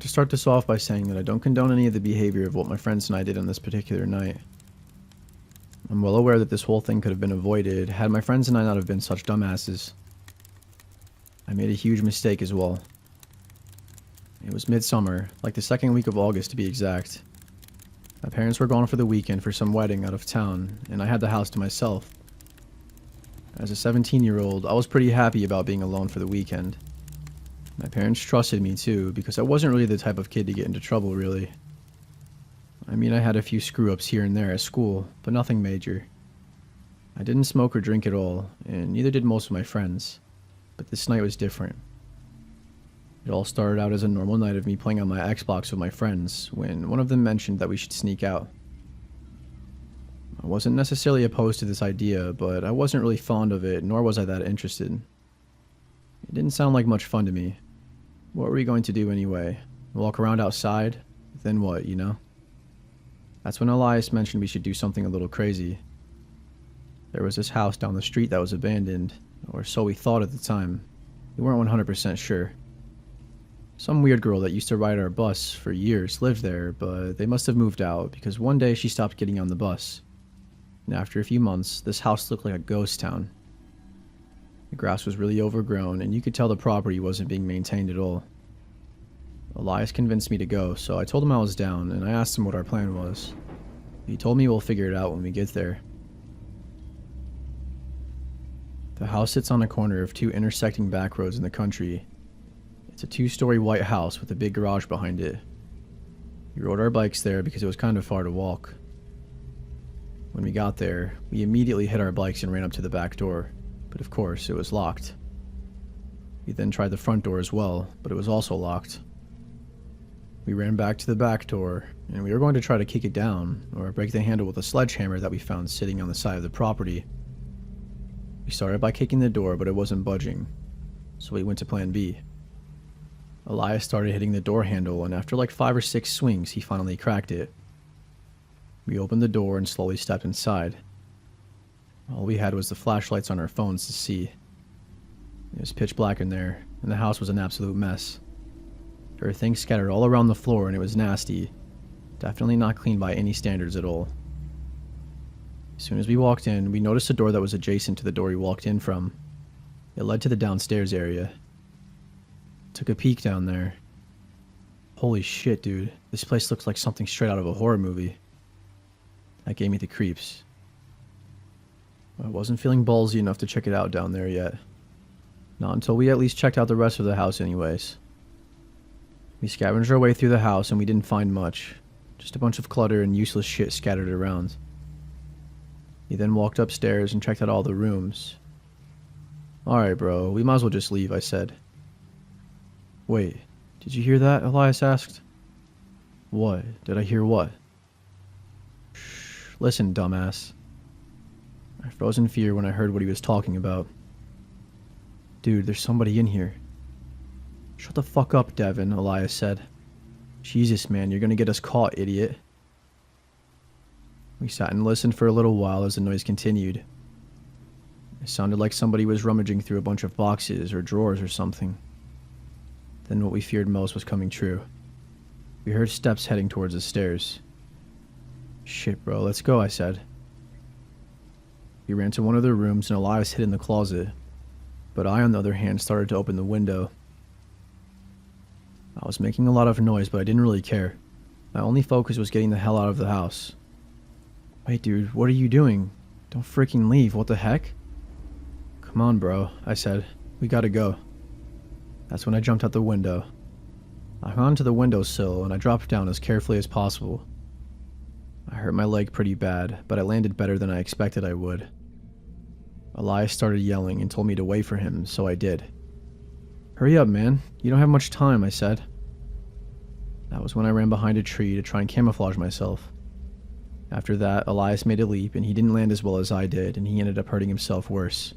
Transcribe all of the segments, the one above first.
want to start this off by saying that I don't condone any of the behavior of what my friends and I did on this particular night. I'm well aware that this whole thing could have been avoided had my friends and I not have been such dumbasses. I made a huge mistake as well. It was midsummer, like the second week of August to be exact. My parents were gone for the weekend for some wedding out of town, and I had the house to myself. As a 17-year-old, I was pretty happy about being alone for the weekend. My parents trusted me too, because I wasn't really the type of kid to get into trouble, really. I mean, I had a few screw-ups here and there at school, but nothing major. I didn't smoke or drink at all, and neither did most of my friends. But this night was different. It all started out as a normal night of me playing on my Xbox with my friends, when one of them mentioned that we should sneak out. I wasn't necessarily opposed to this idea, but I wasn't really fond of it, nor was I that interested. It didn't sound like much fun to me. What were we going to do anyway? Walk around outside? Then what, you know? That's when Elias mentioned we should do something a little crazy. There was this house down the street that was abandoned, or so we thought at the time. We weren't 100% sure. Some weird girl that used to ride our bus for years lived there, but they must have moved out because one day she stopped getting on the bus. And after a few months, this house looked like a ghost town. The grass was really overgrown, and you could tell the property wasn't being maintained at all. Elias convinced me to go, so I told him I was down, and I asked him what our plan was. He told me we'll figure it out when we get there. The house sits on a corner of two intersecting back roads in the country. It's a 2-story white house with a big garage behind it. We rode our bikes there because it was kind of far to walk. When we got there, we immediately hit our bikes and ran up to the back door, but of course it was locked. We then tried the front door as well, but it was also locked. We ran back to the back door, and we were going to try to kick it down, or break the handle with a sledgehammer that we found sitting on the side of the property. We started by kicking the door, but it wasn't budging, so we went to plan B. Elias started hitting the door handle, and after like 5 or 6 swings, he finally cracked it. We opened the door and slowly stepped inside. All we had was the flashlights on our phones to see. It was pitch black in there, and the house was an absolute mess. There were things scattered all around the floor, and it was nasty. Definitely not clean by any standards at all. As soon as we walked in, we noticed a door that was adjacent to the door we walked in from. It led to the downstairs area. Took a peek down there. Holy shit, dude. This place looks like something straight out of a horror movie. That gave me the creeps. I wasn't feeling ballsy enough to check it out down there yet. Not until we at least checked out the rest of the house anyways. We scavenged our way through the house and we didn't find much. Just a bunch of clutter and useless shit scattered around. We then walked upstairs and checked out all the rooms. Alright bro, we might as well just leave, I said. Wait, did you hear that? Elias asked. What? Did I hear what? Shh, listen, dumbass. I froze in fear when I heard what he was talking about. Dude, there's somebody in here. Shut the fuck up, Devin, Elias said. Jesus, man, you're gonna get us caught, idiot. We sat and listened for a little while as the noise continued. It sounded like somebody was rummaging through a bunch of boxes or drawers or something. Then what we feared most was coming true. We heard steps heading towards the stairs. Shit, bro, let's go, I said. We ran to one of the rooms and Elias hid in the closet, but I, on the other hand, started to open the window. I was making a lot of noise, but I didn't really care. My only focus was getting the hell out of the house. Wait, dude, what are you doing? Don't freaking leave, what the heck? Come on, bro, I said. We gotta go. That's when I jumped out the window. I hung onto the windowsill and I dropped down as carefully as possible. I hurt my leg pretty bad, but I landed better than I expected I would. Elias started yelling and told me to wait for him, so I did. Hurry up, man. You don't have much time, I said. That was when I ran behind a tree to try and camouflage myself. After that, Elias made a leap and he didn't land as well as I did, and he ended up hurting himself worse.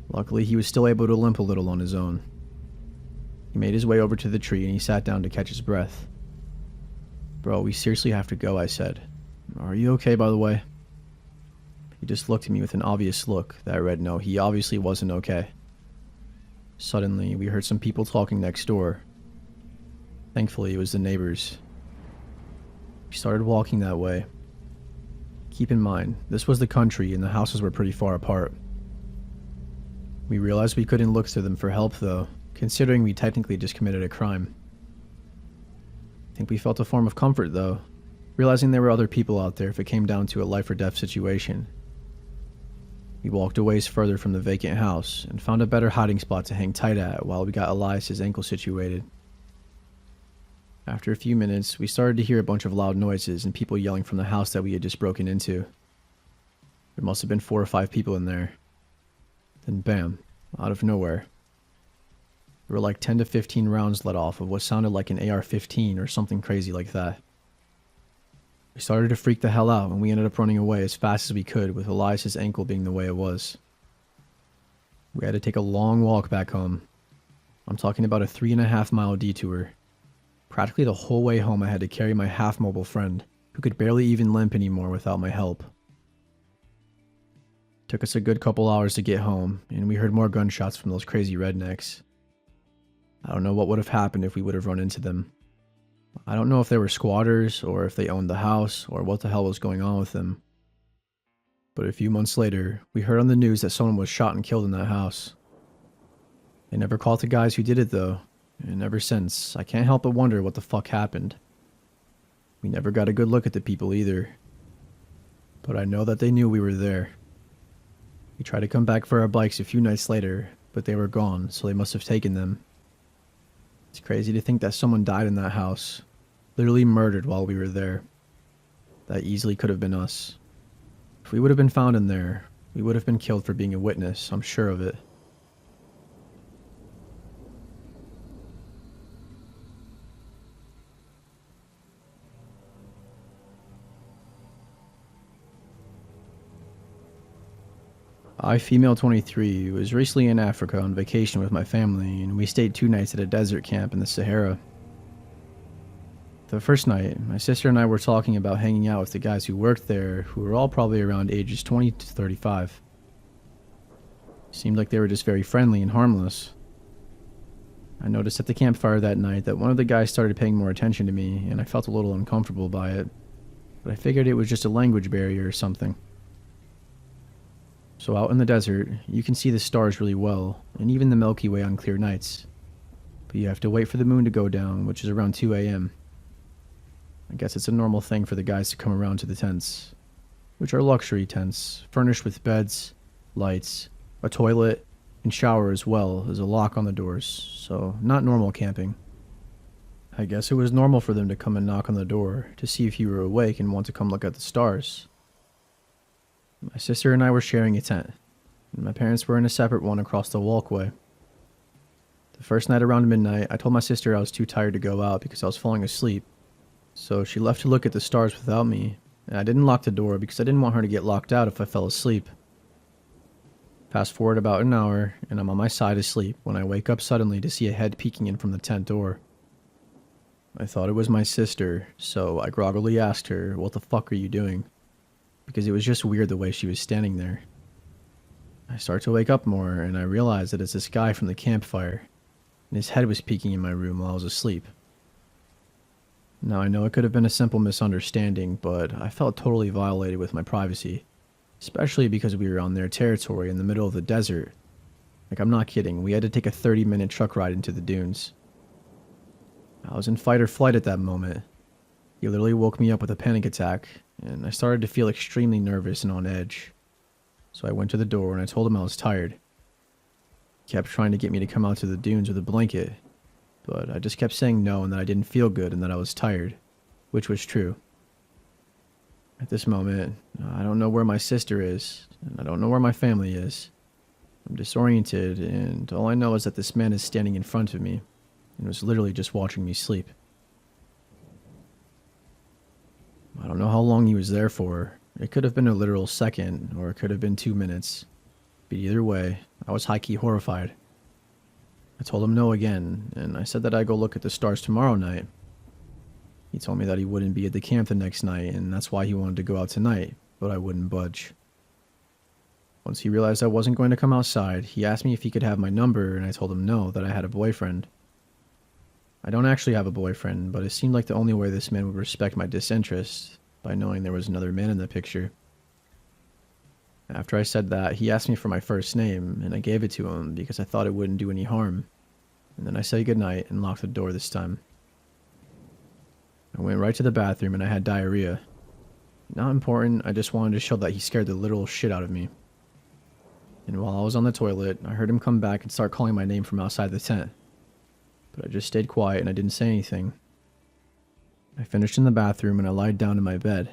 Luckily, he was still able to limp a little on his own. He made his way over to the tree and he sat down to catch his breath. Bro, we seriously have to go, I said. Are you okay, by the way? He just looked at me with an obvious look that read no, he obviously wasn't okay. Suddenly, we heard some people talking next door, Thankfully, it was the neighbors. We started walking that way. Keep in mind, this was the country and the houses were pretty far apart. We realized we couldn't look to them for help though, considering we technically just committed a crime. I think we felt a form of comfort though, realizing there were other people out there if it came down to a life or death situation. We walked a ways further from the vacant house and found a better hiding spot to hang tight at while we got Elias's ankle situated. After a few minutes, we started to hear a bunch of loud noises and people yelling from the house that we had just broken into. There must have been 4 or 5 people in there. Then bam, out of nowhere. There were like 10 to 15 rounds let off of what sounded like an AR-15 or something crazy like that. We started to freak the hell out and we ended up running away as fast as we could with Elias's ankle being the way it was. We had to take a long walk back home. I'm talking about a 3.5-mile detour. Practically the whole way home I had to carry my half-mobile friend, who could barely even limp anymore without my help. Took us a good couple hours to get home, and we heard more gunshots from those crazy rednecks. I don't know what would have happened if we would have run into them. I don't know if they were squatters, or if they owned the house, or what the hell was going on with them. But a few months later, we heard on the news that someone was shot and killed in that house. They never caught the guys who did it though. And ever since, I can't help but wonder what the fuck happened. We never got a good look at the people either. But I know that they knew we were there. We tried to come back for our bikes a few nights later, but they were gone, so they must have taken them. It's crazy to think that someone died in that house. Literally murdered while we were there. That easily could have been us. If we would have been found in there, we would have been killed for being a witness, I'm sure of it. I, female 23, was recently in Africa on vacation with my family, and we stayed 2 nights at a desert camp in the Sahara. The first night, my sister and I were talking about hanging out with the guys who worked there, who were all probably around ages 20 to 35. Seemed like they were just very friendly and harmless. I noticed at the campfire that night that one of the guys started paying more attention to me, and I felt a little uncomfortable by it, but I figured it was just a language barrier or something. So out in the desert, you can see the stars really well, and even the Milky Way on clear nights. But you have to wait for the moon to go down, which is around 2 a.m. I guess it's a normal thing for the guys to come around to the tents, which are luxury tents, furnished with beds, lights, a toilet, and shower as well as a lock on the doors, so not normal camping. I guess it was normal for them to come and knock on the door to see if you were awake and want to come look at the stars. My sister and I were sharing a tent, and my parents were in a separate one across the walkway. The first night around midnight, I told my sister I was too tired to go out because I was falling asleep, so she left to look at the stars without me, and I didn't lock the door because I didn't want her to get locked out if I fell asleep. Fast forward about an hour, and I'm on my side asleep when I wake up suddenly to see a head peeking in from the tent door. I thought it was my sister, so I groggily asked her, "What the fuck are you doing?" Because it was just weird the way she was standing there. I start to wake up more, and I realize that it's this guy from the campfire, and his head was peeking in my room while I was asleep. Now I know it could have been a simple misunderstanding, but I felt totally violated with my privacy, especially because we were on their territory in the middle of the desert. Like, I'm not kidding, we had to take a 30-minute truck ride into the dunes. I was in fight or flight at that moment. He literally woke me up with a panic attack, and I started to feel extremely nervous and on edge. So I went to the door and I told him I was tired. He kept trying to get me to come out to the dunes with a blanket, but I just kept saying no and that I didn't feel good and that I was tired, which was true. At this moment, I don't know where my sister is, and I don't know where my family is. I'm disoriented, and all I know is that this man is standing in front of me, and was literally just watching me sleep. I don't know how long he was there for. It could have been a literal second, or it could have been 2 minutes. But either way, I was high-key horrified. I told him no again, and I said that I'd go look at the stars tomorrow night. He told me that he wouldn't be at the camp the next night, and that's why he wanted to go out tonight, but I wouldn't budge. Once he realized I wasn't going to come outside, he asked me if he could have my number, and I told him no, that I had a boyfriend. I don't actually have a boyfriend, but it seemed like the only way this man would respect my disinterest, by knowing there was another man in the picture. After I said that, he asked me for my first name, and I gave it to him because I thought it wouldn't do any harm. And then I said goodnight and locked the door this time. I went right to the bathroom and I had diarrhea. Not important, I just wanted to show that he scared the literal shit out of me. And while I was on the toilet, I heard him come back and start calling my name from outside the tent. But I just stayed quiet and I didn't say anything. I finished in the bathroom and I lied down in my bed,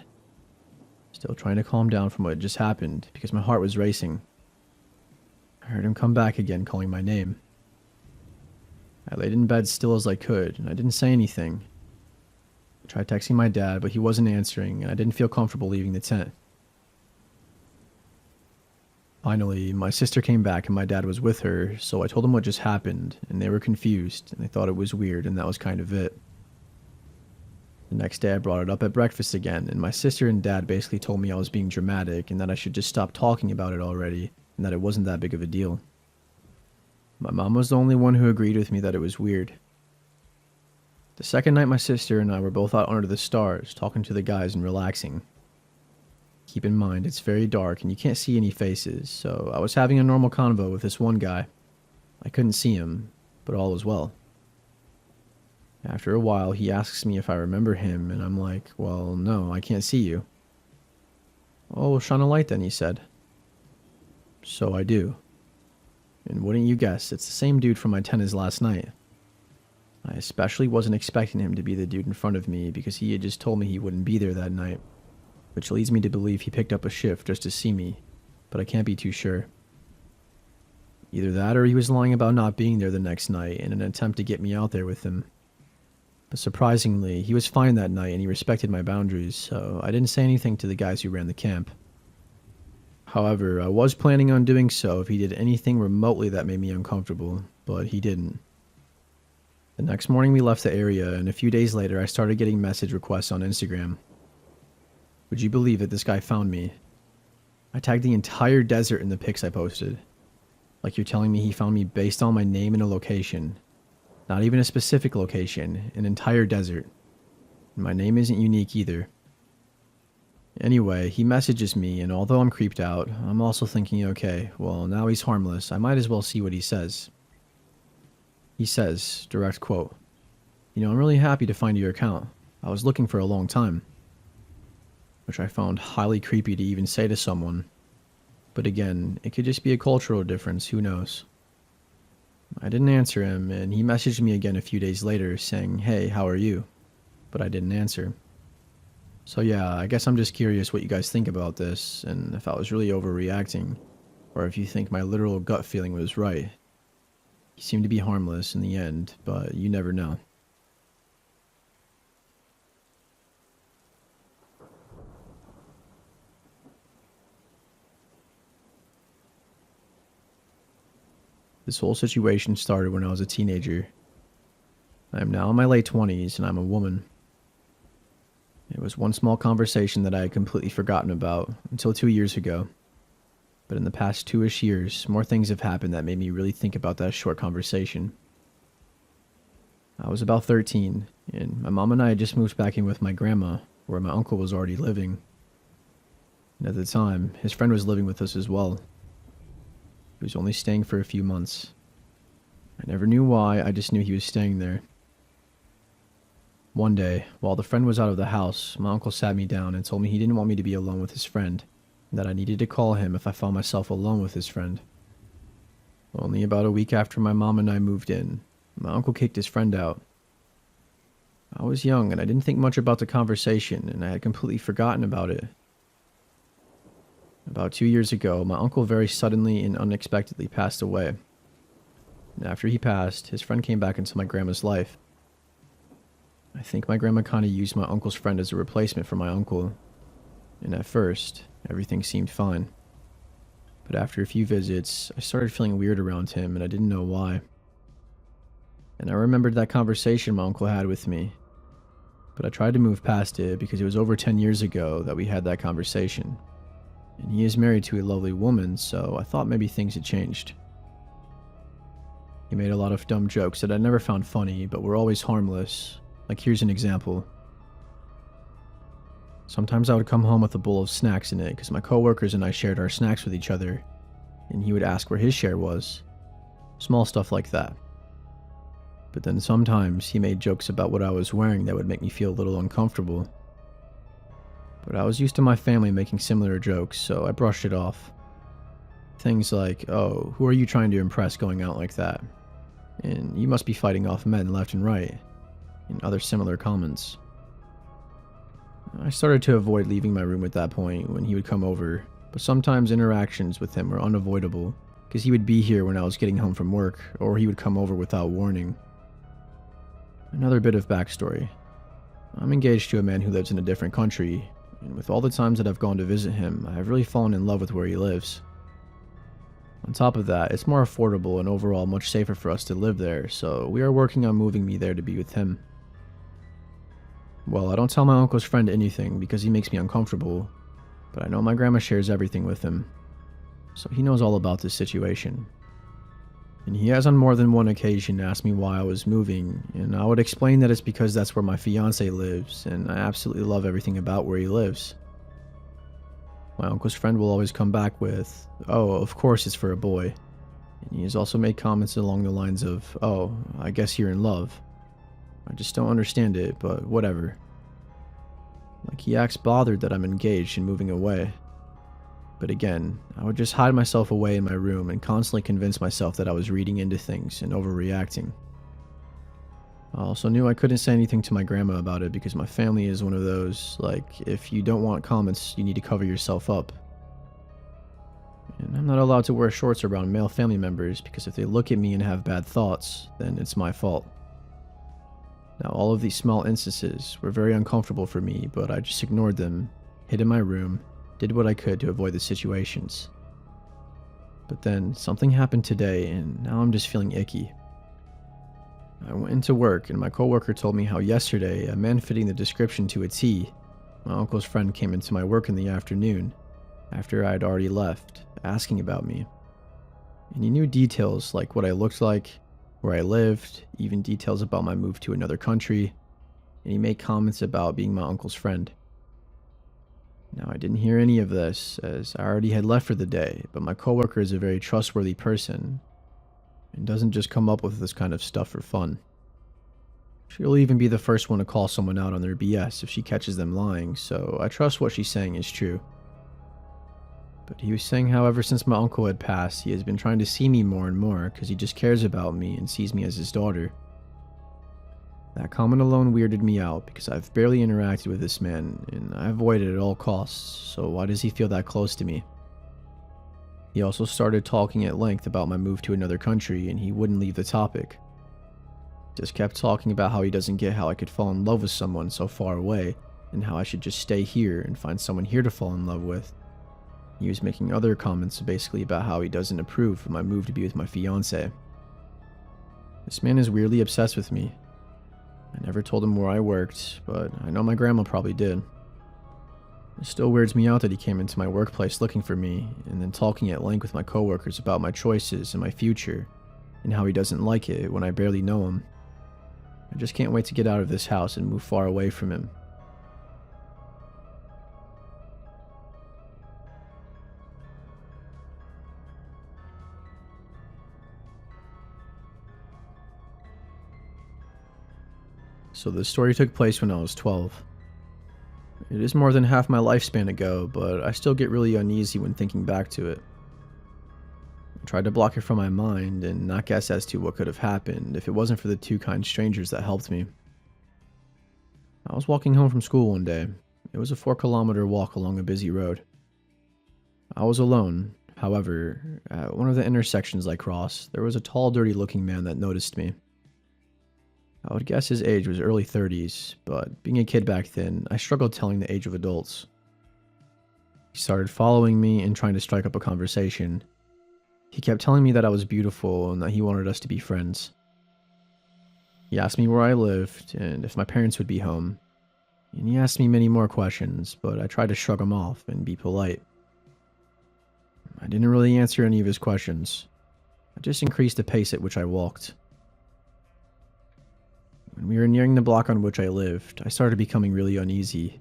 still trying to calm down from what had just happened because my heart was racing. I heard him come back again calling my name. I laid in bed still as I could and I didn't say anything. I tried texting my dad, but he wasn't answering and I didn't feel comfortable leaving the tent. Finally, my sister came back and my dad was with her, so I told them what just happened, and they were confused, and they thought it was weird, and that was kind of it. The next day I brought it up at breakfast again, and my sister and dad basically told me I was being dramatic, and that I should just stop talking about it already, and that it wasn't that big of a deal. My mom was the only one who agreed with me that it was weird. The second night my sister and I were both out under the stars, talking to the guys and relaxing. Keep in mind, it's very dark and you can't see any faces, so I was having a normal convo with this one guy. I couldn't see him, but all was well. After a while, he asks me if I remember him, and I'm like, well, no, I can't see you. Oh, well, shine a light then, he said. So I do. And wouldn't you guess, it's the same dude from my tennis last night. I especially wasn't expecting him to be the dude in front of me because he had just told me he wouldn't be there that night, which leads me to believe he picked up a shift just to see me, but I can't be too sure. Either that or he was lying about not being there the next night in an attempt to get me out there with him. But surprisingly, he was fine that night and he respected my boundaries, so I didn't say anything to the guys who ran the camp. However, I was planning on doing so if he did anything remotely that made me uncomfortable, but he didn't. The next morning we left the area, and a few days later I started getting message requests on Instagram. Would you believe that this guy found me? I tagged the entire desert in the pics I posted. Like you're telling me he found me based on my name and a location. Not even a specific location, an entire desert. And my name isn't unique either. Anyway, he messages me, and although I'm creeped out, I'm also thinking, okay, well, now he's harmless, I might as well see what he says. He says, direct quote, "You know, I'm really happy to find your account. I was looking for a long time." Which I found highly creepy to even say to someone. But again, it could just be a cultural difference, who knows. I didn't answer him, and he messaged me again a few days later saying, "Hey, how are you?" But I didn't answer. So yeah, I guess I'm just curious what you guys think about this, and if I was really overreacting, or if you think my literal gut feeling was right. He seemed to be harmless in the end, but you never know. This whole situation started when I was a teenager. I am now in my late 20s and I'm a woman. It was one small conversation that I had completely forgotten about until 2 years ago. But in the past 2-ish years, more things have happened that made me really think about that short conversation. I was about 13, and my mom and I had just moved back in with my grandma, where my uncle was already living. And at the time, his friend was living with us as well. He was only staying for a few months. I never knew why, I just knew he was staying there. One day, while the friend was out of the house, my uncle sat me down and told me he didn't want me to be alone with his friend, and that I needed to call him if I found myself alone with his friend. Only about a week after my mom and I moved in, my uncle kicked his friend out. I was young and I didn't think much about the conversation, and I had completely forgotten about it. About 2 years ago, my uncle very suddenly and unexpectedly passed away. And after he passed, his friend came back into my grandma's life. I think my grandma kind of used my uncle's friend as a replacement for my uncle. And at first, everything seemed fine. But after a few visits, I started feeling weird around him and I didn't know why. And I remembered that conversation my uncle had with me. But I tried to move past it because it was over 10 years ago that we had that conversation. And he is married to a lovely woman, so I thought maybe things had changed. He made a lot of dumb jokes that I never found funny, but were always harmless. Like, here's an example. Sometimes I would come home with a bowl of snacks in it because my coworkers and I shared our snacks with each other, and he would ask where his share was. Small stuff like that. But then sometimes he made jokes about what I was wearing that would make me feel a little uncomfortable. But I was used to my family making similar jokes, so I brushed it off. Things like, "Oh, who are you trying to impress going out like that?" And "You must be fighting off men left and right," and other similar comments. I started to avoid leaving my room at that point when he would come over, but sometimes interactions with him were unavoidable because he would be here when I was getting home from work, or he would come over without warning. Another bit of backstory. I'm engaged to a man who lives in a different country, and with all the times that I've gone to visit him, I've really fallen in love with where he lives. On top of that, it's more affordable and overall much safer for us to live there, so we are working on moving me there to be with him. Well, I don't tell my uncle's friend anything because he makes me uncomfortable, but I know my grandma shares everything with him, so he knows all about this situation. And he has on more than one occasion asked me why I was moving, and I would explain that it's because that's where my fiance lives, and I absolutely love everything about where he lives. My uncle's friend will always come back with, "Oh, of course it's for a boy." And he has also made comments along the lines of, "Oh, I guess you're in love. I just don't understand it, but whatever." Like, he acts bothered that I'm engaged and moving away. But again, I would just hide myself away in my room and constantly convince myself that I was reading into things and overreacting. I also knew I couldn't say anything to my grandma about it because my family is one of those, like, if you don't want comments, you need to cover yourself up. And I'm not allowed to wear shorts around male family members because if they look at me and have bad thoughts, then it's my fault. Now, all of these small instances were very uncomfortable for me, but I just ignored them, hid in my room, did what I could to avoid the situations. But then, something happened today, and now I'm just feeling icky. I went into work, and my coworker told me how yesterday, a man fitting the description to a T, my uncle's friend, came into my work in the afternoon, after I had already left, asking about me. And he knew details like what I looked like, where I lived, even details about my move to another country, and he made comments about being my uncle's friend. Now, I didn't hear any of this, as I already had left for the day, but my coworker is a very trustworthy person, and doesn't just come up with this kind of stuff for fun. She'll even be the first one to call someone out on their BS if she catches them lying, so I trust what she's saying is true. But he was saying how ever since my uncle had passed, he has been trying to see me more and more because he just cares about me and sees me as his daughter. That comment alone weirded me out because I've barely interacted with this man, and I avoid it at all costs, so why does he feel that close to me? He also started talking at length about my move to another country, and he wouldn't leave the topic. Just kept talking about how he doesn't get how I could fall in love with someone so far away, and how I should just stay here and find someone here to fall in love with. He was making other comments basically about how he doesn't approve of my move to be with my fiancé. This man is weirdly obsessed with me. I never told him where I worked, but I know my grandma probably did. It still weirds me out that he came into my workplace looking for me, and then talking at length with my coworkers about my choices and my future, and how he doesn't like it when I barely know him. I just can't wait to get out of this house and move far away from him. So this story took place when I was 12. It is more than half my lifespan ago, but I still get really uneasy when thinking back to it. I tried to block it from my mind and not guess as to what could have happened if it wasn't for the two kind strangers that helped me. I was walking home from school one day. It was a 4-kilometer walk along a busy road. I was alone. However, at one of the intersections I crossed, there was a tall, dirty-looking man that noticed me. I would guess his age was early 30s, but being a kid back then, I struggled telling the age of adults. He started following me and trying to strike up a conversation. He kept telling me that I was beautiful and that he wanted us to be friends. He asked me where I lived and if my parents would be home, and he asked me many more questions, but I tried to shrug him off and be polite. I didn't really answer any of his questions. I just increased the pace at which I walked. When we were nearing the block on which I lived, I started becoming really uneasy.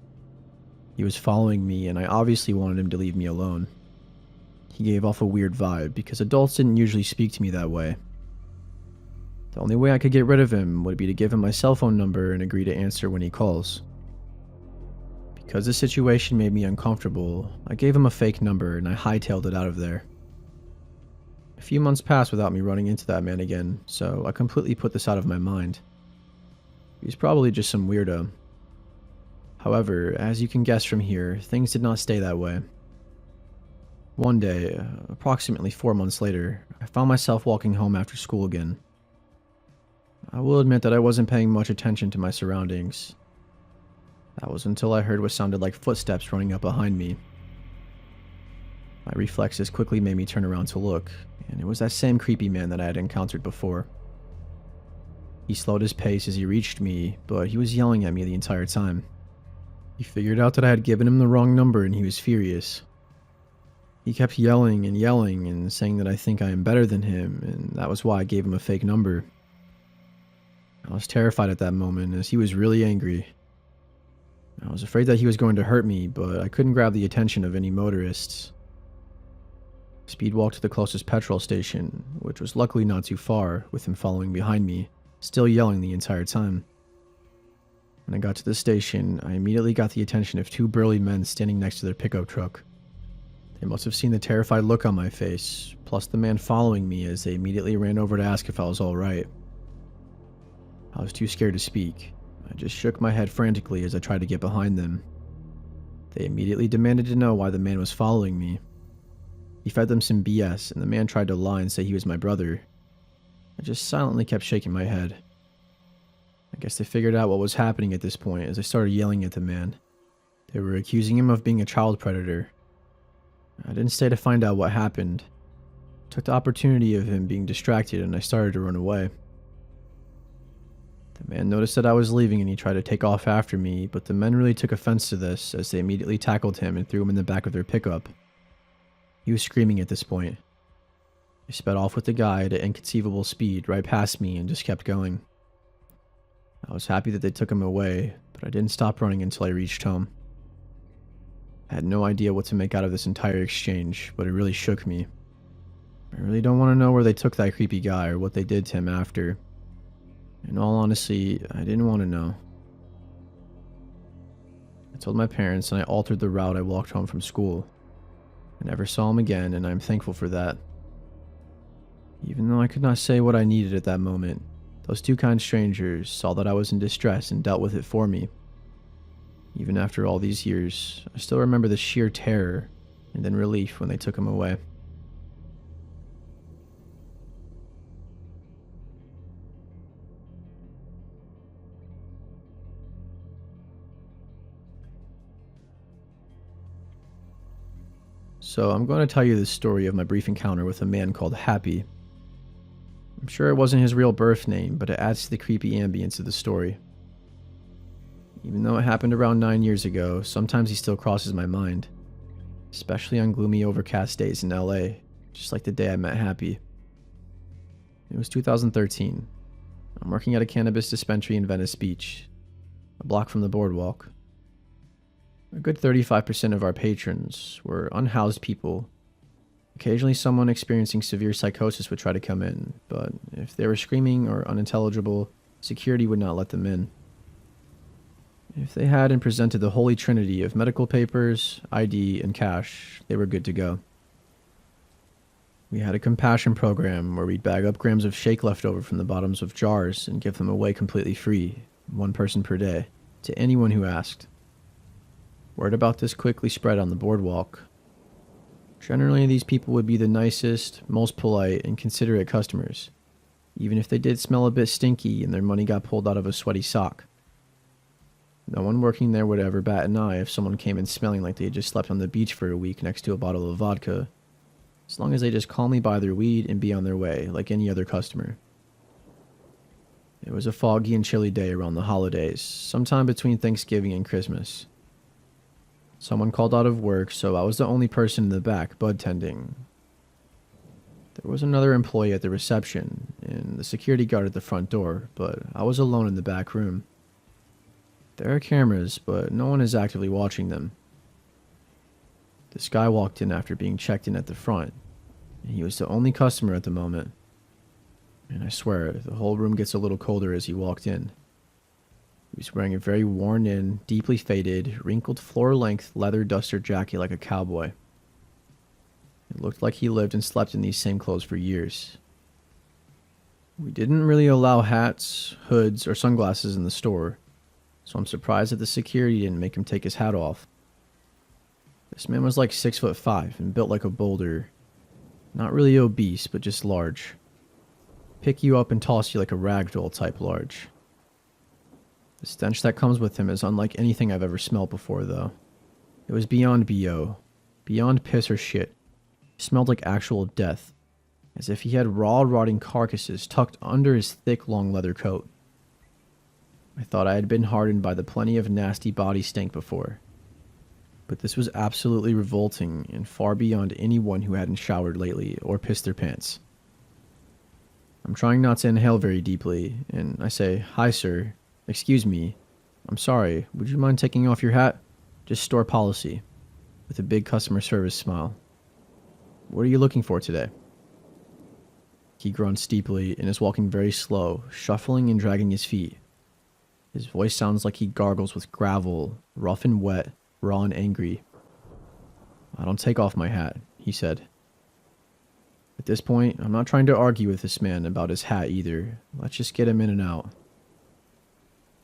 He was following me, and I obviously wanted him to leave me alone. He gave off a weird vibe, because adults didn't usually speak to me that way. The only way I could get rid of him would be to give him my cell phone number and agree to answer when he calls. Because the situation made me uncomfortable, I gave him a fake number and I hightailed it out of there. A few months passed without me running into that man again, so I completely put this out of my mind. He was probably just some weirdo. However, as you can guess from here, things did not stay that way. One day, approximately 4 months later, I found myself walking home after school again. I will admit that I wasn't paying much attention to my surroundings. That was until I heard what sounded like footsteps running up behind me. My reflexes quickly made me turn around to look, and it was that same creepy man that I had encountered before. He slowed his pace as he reached me, but he was yelling at me the entire time. He figured out that I had given him the wrong number and he was furious. He kept yelling and saying that I think I am better than him, and that was why I gave him a fake number. I was terrified at that moment as he was really angry. I was afraid that he was going to hurt me, but I couldn't grab the attention of any motorists. Speed walked to the closest petrol station, which was luckily not too far, with him following behind me, still yelling the entire time. When I got to the station, I immediately got the attention of two burly men standing next to their pickup truck. They must have seen the terrified look on my face, plus the man following me as they immediately ran over to ask if I was alright. I was too scared to speak. I just shook my head frantically as I tried to get behind them. They immediately demanded to know why the man was following me. He fed them some BS, and the man tried to lie and say he was my brother. I just silently kept shaking my head. I guess they figured out what was happening at this point as I started yelling at the man. They were accusing him of being a child predator. I didn't stay to find out what happened. I took the opportunity of him being distracted and I started to run away. The man noticed that I was leaving and he tried to take off after me, but the men really took offense to this as they immediately tackled him and threw him in the back of their pickup. He was screaming at this point. They sped off with the guy at an inconceivable speed right past me and just kept going. I was happy that they took him away, but I didn't stop running until I reached home. I had no idea what to make out of this entire exchange, but it really shook me. I really don't want to know where they took that creepy guy or what they did to him after. In all honesty, I didn't want to know. I told my parents and I altered the route I walked home from school. I never saw him again, and I'm thankful for that. Even though I could not say what I needed at that moment, those two kind strangers saw that I was in distress and dealt with it for me. Even after all these years, I still remember the sheer terror and then relief when they took him away. So I'm going to tell you the story of my brief encounter with a man called Happy. I'm sure it wasn't his real birth name, but it adds to the creepy ambience of the story. Even though it happened around 9 years ago, sometimes he still crosses my mind. Especially on gloomy overcast days in LA, just like the day I met Happy. It was 2013. I'm working at a cannabis dispensary in Venice Beach, a block from the boardwalk. A good 35% of our patrons were unhoused people. Occasionally someone experiencing severe psychosis would try to come in, but if they were screaming or unintelligible, security would not let them in. If they had and presented the holy trinity of medical papers, ID, and cash, they were good to go. We had a compassion program where we'd bag up grams of shake left over from the bottoms of jars and give them away completely free, one person per day, to anyone who asked. Word about this quickly spread on the boardwalk. Generally, these people would be the nicest, most polite, and considerate customers, even if they did smell a bit stinky and their money got pulled out of a sweaty sock. No one working there would ever bat an eye if someone came in smelling like they had just slept on the beach for a week next to a bottle of vodka, as long as they just calmly buy their weed and be on their way like any other customer. It was a foggy and chilly day around the holidays, sometime between Thanksgiving and Christmas. Someone called out of work, so I was the only person in the back bud tending. There was another employee at the reception, and the security guard at the front door, but I was alone in the back room. There are cameras, but no one is actively watching them. This guy walked in after being checked in at the front, and he was the only customer at the moment. And I swear, the whole room gets a little colder as he walked in. He was wearing a very worn-in, deeply faded, wrinkled floor-length leather duster jacket like a cowboy. It looked like he lived and slept in these same clothes for years. We didn't really allow hats, hoods, or sunglasses in the store, so I'm surprised that the security didn't make him take his hat off. This man was like 6'5" and built like a boulder. Not really obese, but just large. Pick you up and toss you like a ragdoll type large. The stench that comes with him is unlike anything I've ever smelled before, though. It was beyond BO. Beyond piss or shit. It smelled like actual death. As if he had raw, rotting carcasses tucked under his thick, long leather coat. I thought I had been hardened by the plenty of nasty body stank before. But this was absolutely revolting and far beyond anyone who hadn't showered lately or pissed their pants. I'm trying not to inhale very deeply, and I say, "Hi, sir. Excuse me. I'm sorry. Would you mind taking off your hat? Just store policy." With a big customer service smile. "What are you looking for today?" He grunts deeply and is walking very slow, shuffling and dragging his feet. His voice sounds like he gargles with gravel, rough and wet, raw and angry. "I don't take off my hat," he said. At this point, I'm not trying to argue with this man about his hat either. Let's just get him in and out.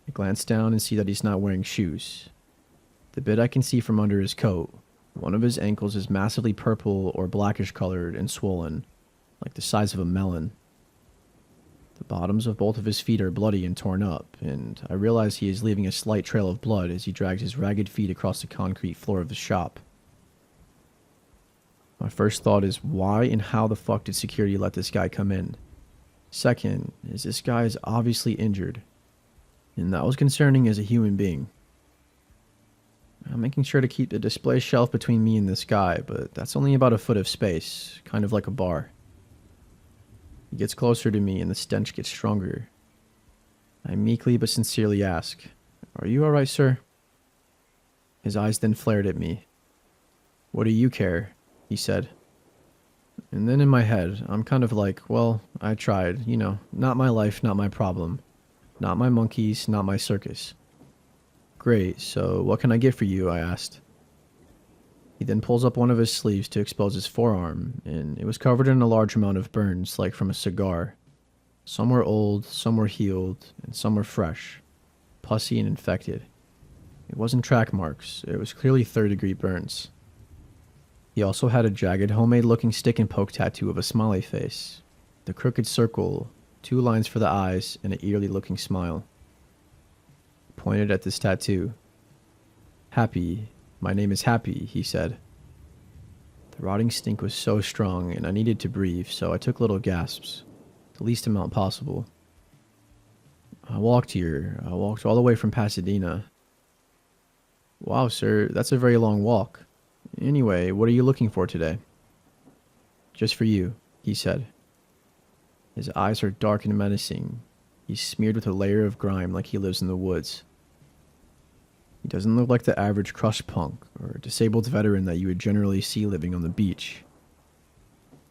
I glance down and see that he's not wearing shoes. The bit I can see from under his coat, one of his ankles is massively purple or blackish colored and swollen, like the size of a melon. The bottoms of both of his feet are bloody and torn up, and I realize he is leaving a slight trail of blood as he drags his ragged feet across the concrete floor of the shop. My first thought is, why and how the fuck did security let this guy come in? Second, is this guy is obviously injured, and that was concerning as a human being. I'm making sure to keep the display shelf between me and this guy, but that's only about a foot of space, kind of like a bar. He gets closer to me and the stench gets stronger. I meekly but sincerely ask, "Are you alright, sir?" His eyes then flared at me. "What do you care?" he said. And then in my head, I'm kind of like, well, I tried, not my life, not my problem. Not my monkeys, not my circus. "Great, so what can I get for you?" I asked. He then pulls up one of his sleeves to expose his forearm, and it was covered in a large amount of burns, like from a cigar. Some were old, some were healed, and some were fresh, pussy and infected. It wasn't track marks, it was clearly third-degree burns. He also had a jagged, homemade-looking stick-and-poke tattoo of a smiley face, the crooked circle, 2 lines for the eyes, and an eerie-looking smile. He pointed at this tattoo. "Happy. My name is Happy," he said. The rotting stink was so strong, and I needed to breathe, so I took little gasps, the least amount possible. "I walked here. I walked all the way from Pasadena." "Wow, sir, that's a very long walk. Anyway, what are you looking for today?" "Just for you," he said. His eyes are dark and menacing. He's smeared with a layer of grime like he lives in the woods. He doesn't look like the average crushed punk or disabled veteran that you would generally see living on the beach.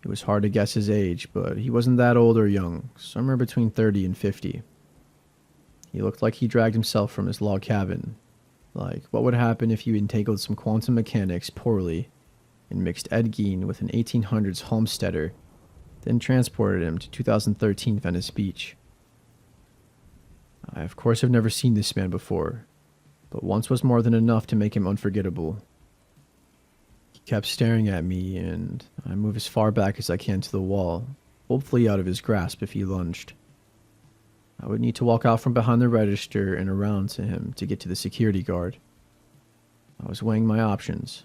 It was hard to guess his age, but he wasn't that old or young, somewhere between 30 and 50. He looked like he dragged himself from his log cabin. Like, what would happen if you entangled some quantum mechanics poorly and mixed Ed Gein with an 1800s homesteader, then transported him to 2013 Venice Beach. I, of course, have never seen this man before, but once was more than enough to make him unforgettable. He kept staring at me, and I move as far back as I can to the wall, hopefully out of his grasp if he lunged. I would need to walk out from behind the register and around to him to get to the security guard. I was weighing my options.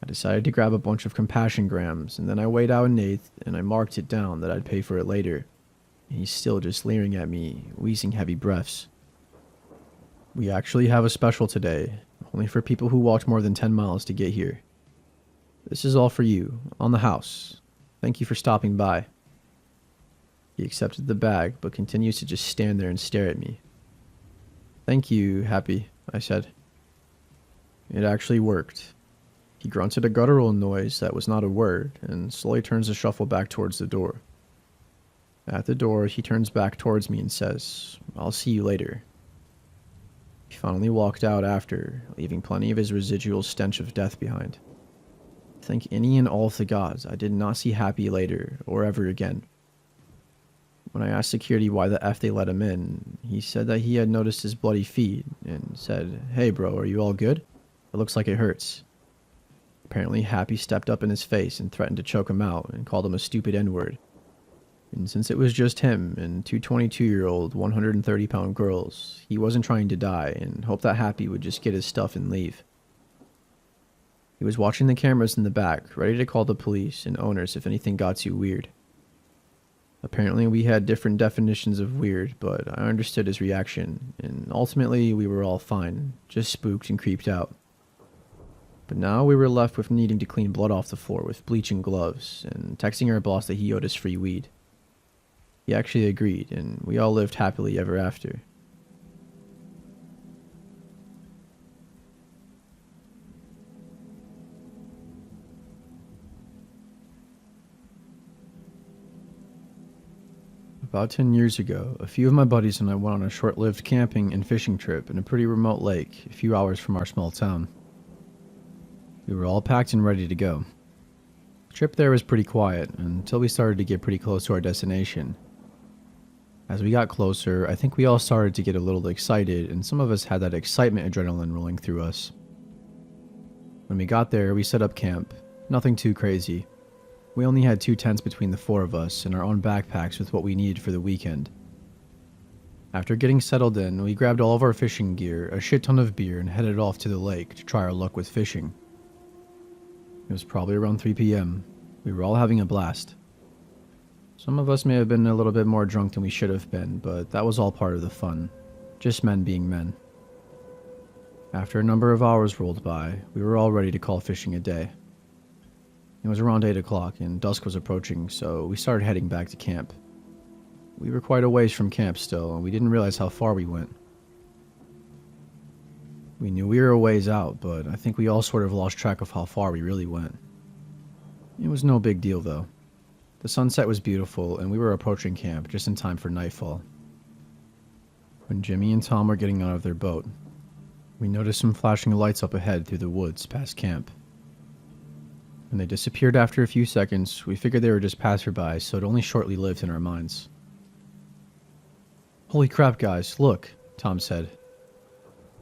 I decided to grab a bunch of compassion grams, and then I weighed out an eighth, and I marked it down that I'd pay for it later. And he's still just leering at me, wheezing heavy breaths. "We actually have a special today, only for people who walked more than 10 miles to get here. This is all for you, on the house. Thank you for stopping by. He accepted the bag, but continues to just stand there and stare at me. Thank you, Happy, I said. It actually worked. He grunted a guttural noise that was not a word, and slowly turns to shuffle back towards the door. At the door, he turns back towards me and says, I'll see you later. He finally walked out after, leaving plenty of his residual stench of death behind. Thank any and all of the gods, I did not see Happy later, or ever again. When I asked security why the F they let him in, he said that he had noticed his bloody feet, and said, Hey bro, are you all good? It looks like it hurts. Apparently Happy stepped up in his face and threatened to choke him out, and called him a stupid N-word. And since it was just him and two 22-year-old, 130-pound girls, he wasn't trying to die, and hoped that Happy would just get his stuff and leave. He was watching the cameras in the back, ready to call the police and owners if anything got too weird. Apparently we had different definitions of weird, but I understood his reaction, and ultimately we were all fine, just spooked and creeped out. But now we were left with needing to clean blood off the floor with bleach and gloves, and texting our boss that he owed us free weed. He actually agreed, and we all lived happily ever after. About 10 years ago, a few of my buddies and I went on a short-lived camping and fishing trip in a pretty remote lake, a few hours from our small town. We were all packed and ready to go. The trip there was pretty quiet, until we started to get pretty close to our destination. As we got closer, I think we all started to get a little excited, and some of us had that excitement adrenaline rolling through us. When we got there, we set up camp. Nothing too crazy. We only had 2 tents between the 4 of us, and our own backpacks with what we needed for the weekend. After getting settled in, we grabbed all of our fishing gear, a shit ton of beer, and headed off to the lake to try our luck with fishing. It was probably around 3 p.m. We were all having a blast. Some of us may have been a little bit more drunk than we should have been, but that was all part of the fun. Just men being men. After a number of hours rolled by, we were all ready to call fishing a day. It was around 8 o'clock and dusk was approaching, so we started heading back to camp. We were quite a ways from camp still, and we didn't realize how far we went. We knew we were a ways out, but I think we all sort of lost track of how far we really went. It was no big deal though. The sunset was beautiful, and we were approaching camp just in time for nightfall. When Jimmy and Tom were getting out of their boat, we noticed some flashing lights up ahead through the woods past camp. When they disappeared after a few seconds, we figured they were just passersby, so it only shortly lived in our minds. Holy crap, guys, look, Tom said.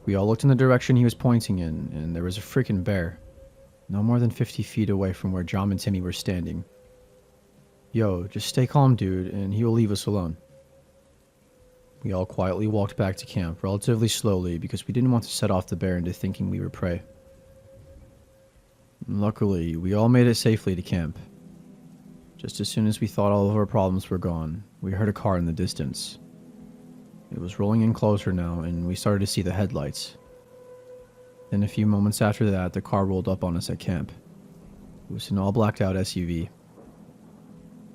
We all looked in the direction he was pointing in, and there was a freaking bear. No more than 50 feet away from where John and Timmy were standing. Yo, just stay calm, dude, and he will leave us alone. We all quietly walked back to camp, relatively slowly, because we didn't want to set off the bear into thinking we were prey. Luckily, we all made it safely to camp. Just as soon as we thought all of our problems were gone, we heard a car in the distance. It was rolling in closer now, and we started to see the headlights. Then a few moments after that, the car rolled up on us at camp. It was an all blacked out SUV.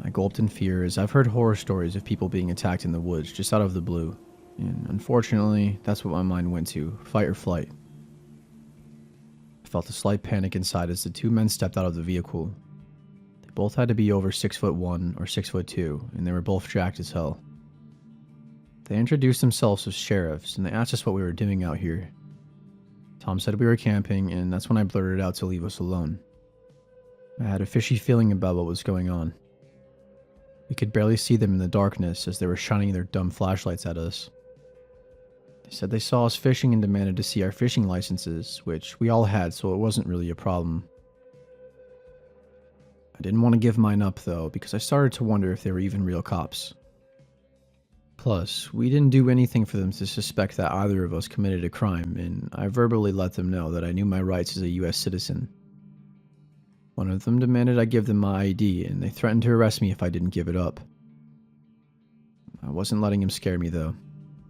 I gulped in fear, as I've heard horror stories of people being attacked in the woods just out of the blue, and unfortunately, that's what my mind went to, fight or flight. I felt a slight panic inside as the 2 men stepped out of the vehicle. They both had to be over 6'1" or 6'2", and they were both jacked as hell. They introduced themselves as sheriffs, and they asked us what we were doing out here. Tom said we were camping, and that's when I blurted out to leave us alone. I had a fishy feeling about what was going on. We could barely see them in the darkness as they were shining their dumb flashlights at us. They said they saw us fishing and demanded to see our fishing licenses, which we all had, so it wasn't really a problem. I didn't want to give mine up though, because I started to wonder if they were even real cops. Plus, we didn't do anything for them to suspect that either of us committed a crime, and I verbally let them know that I knew my rights as a US citizen. One of them demanded I give them my ID, and they threatened to arrest me if I didn't give it up. I wasn't letting him scare me though.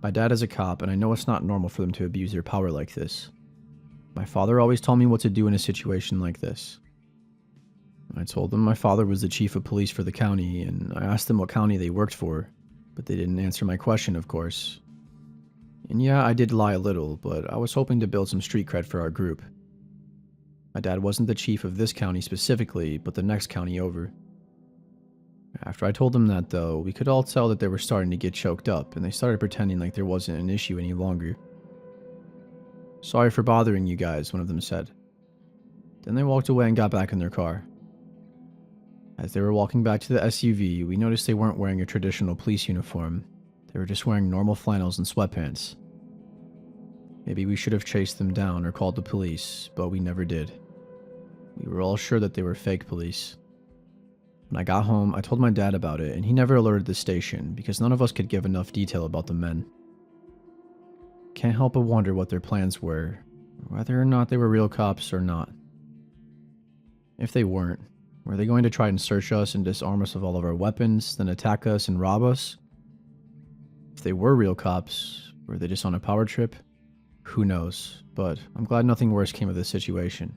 My dad is a cop, and I know it's not normal for them to abuse their power like this. My father always told me what to do in a situation like this. I told them my father was the chief of police for the county, and I asked them what county they worked for, but they didn't answer my question, of course. And yeah, I did lie a little, but I was hoping to build some street cred for our group. My dad wasn't the chief of this county specifically, but the next county over. After I told them that, though, we could all tell that they were starting to get choked up, and they started pretending like there wasn't an issue any longer. "Sorry for bothering you guys," one of them said. Then they walked away and got back in their car. As they were walking back to the SUV, we noticed they weren't wearing a traditional police uniform. They were just wearing normal flannels and sweatpants. Maybe we should have chased them down or called the police, but we never did. We were all sure that they were fake police. When I got home, I told my dad about it, and he never alerted the station because none of us could give enough detail about the men. Can't help but wonder what their plans were, whether or not they were real cops or not. If they weren't, were they going to try and search us and disarm us of all of our weapons, then attack us and rob us? If they were real cops, were they just on a power trip? Who knows, but I'm glad nothing worse came of this situation.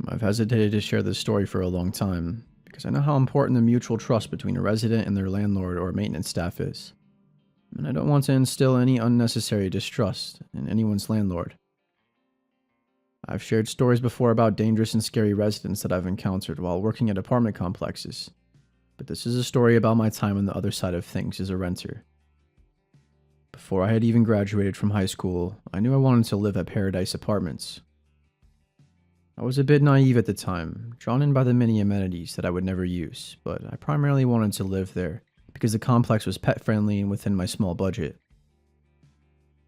I've hesitated to share this story for a long time, because I know how important the mutual trust between a resident and their landlord or maintenance staff is. And I don't want to instill any unnecessary distrust in anyone's landlord. I've shared stories before about dangerous and scary residents that I've encountered while working at apartment complexes, but this is a story about my time on the other side of things as a renter. Before I had even graduated from high school, I knew I wanted to live at Paradise Apartments. I was a bit naive at the time, drawn in by the many amenities that I would never use, but I primarily wanted to live there because the complex was pet-friendly and within my small budget.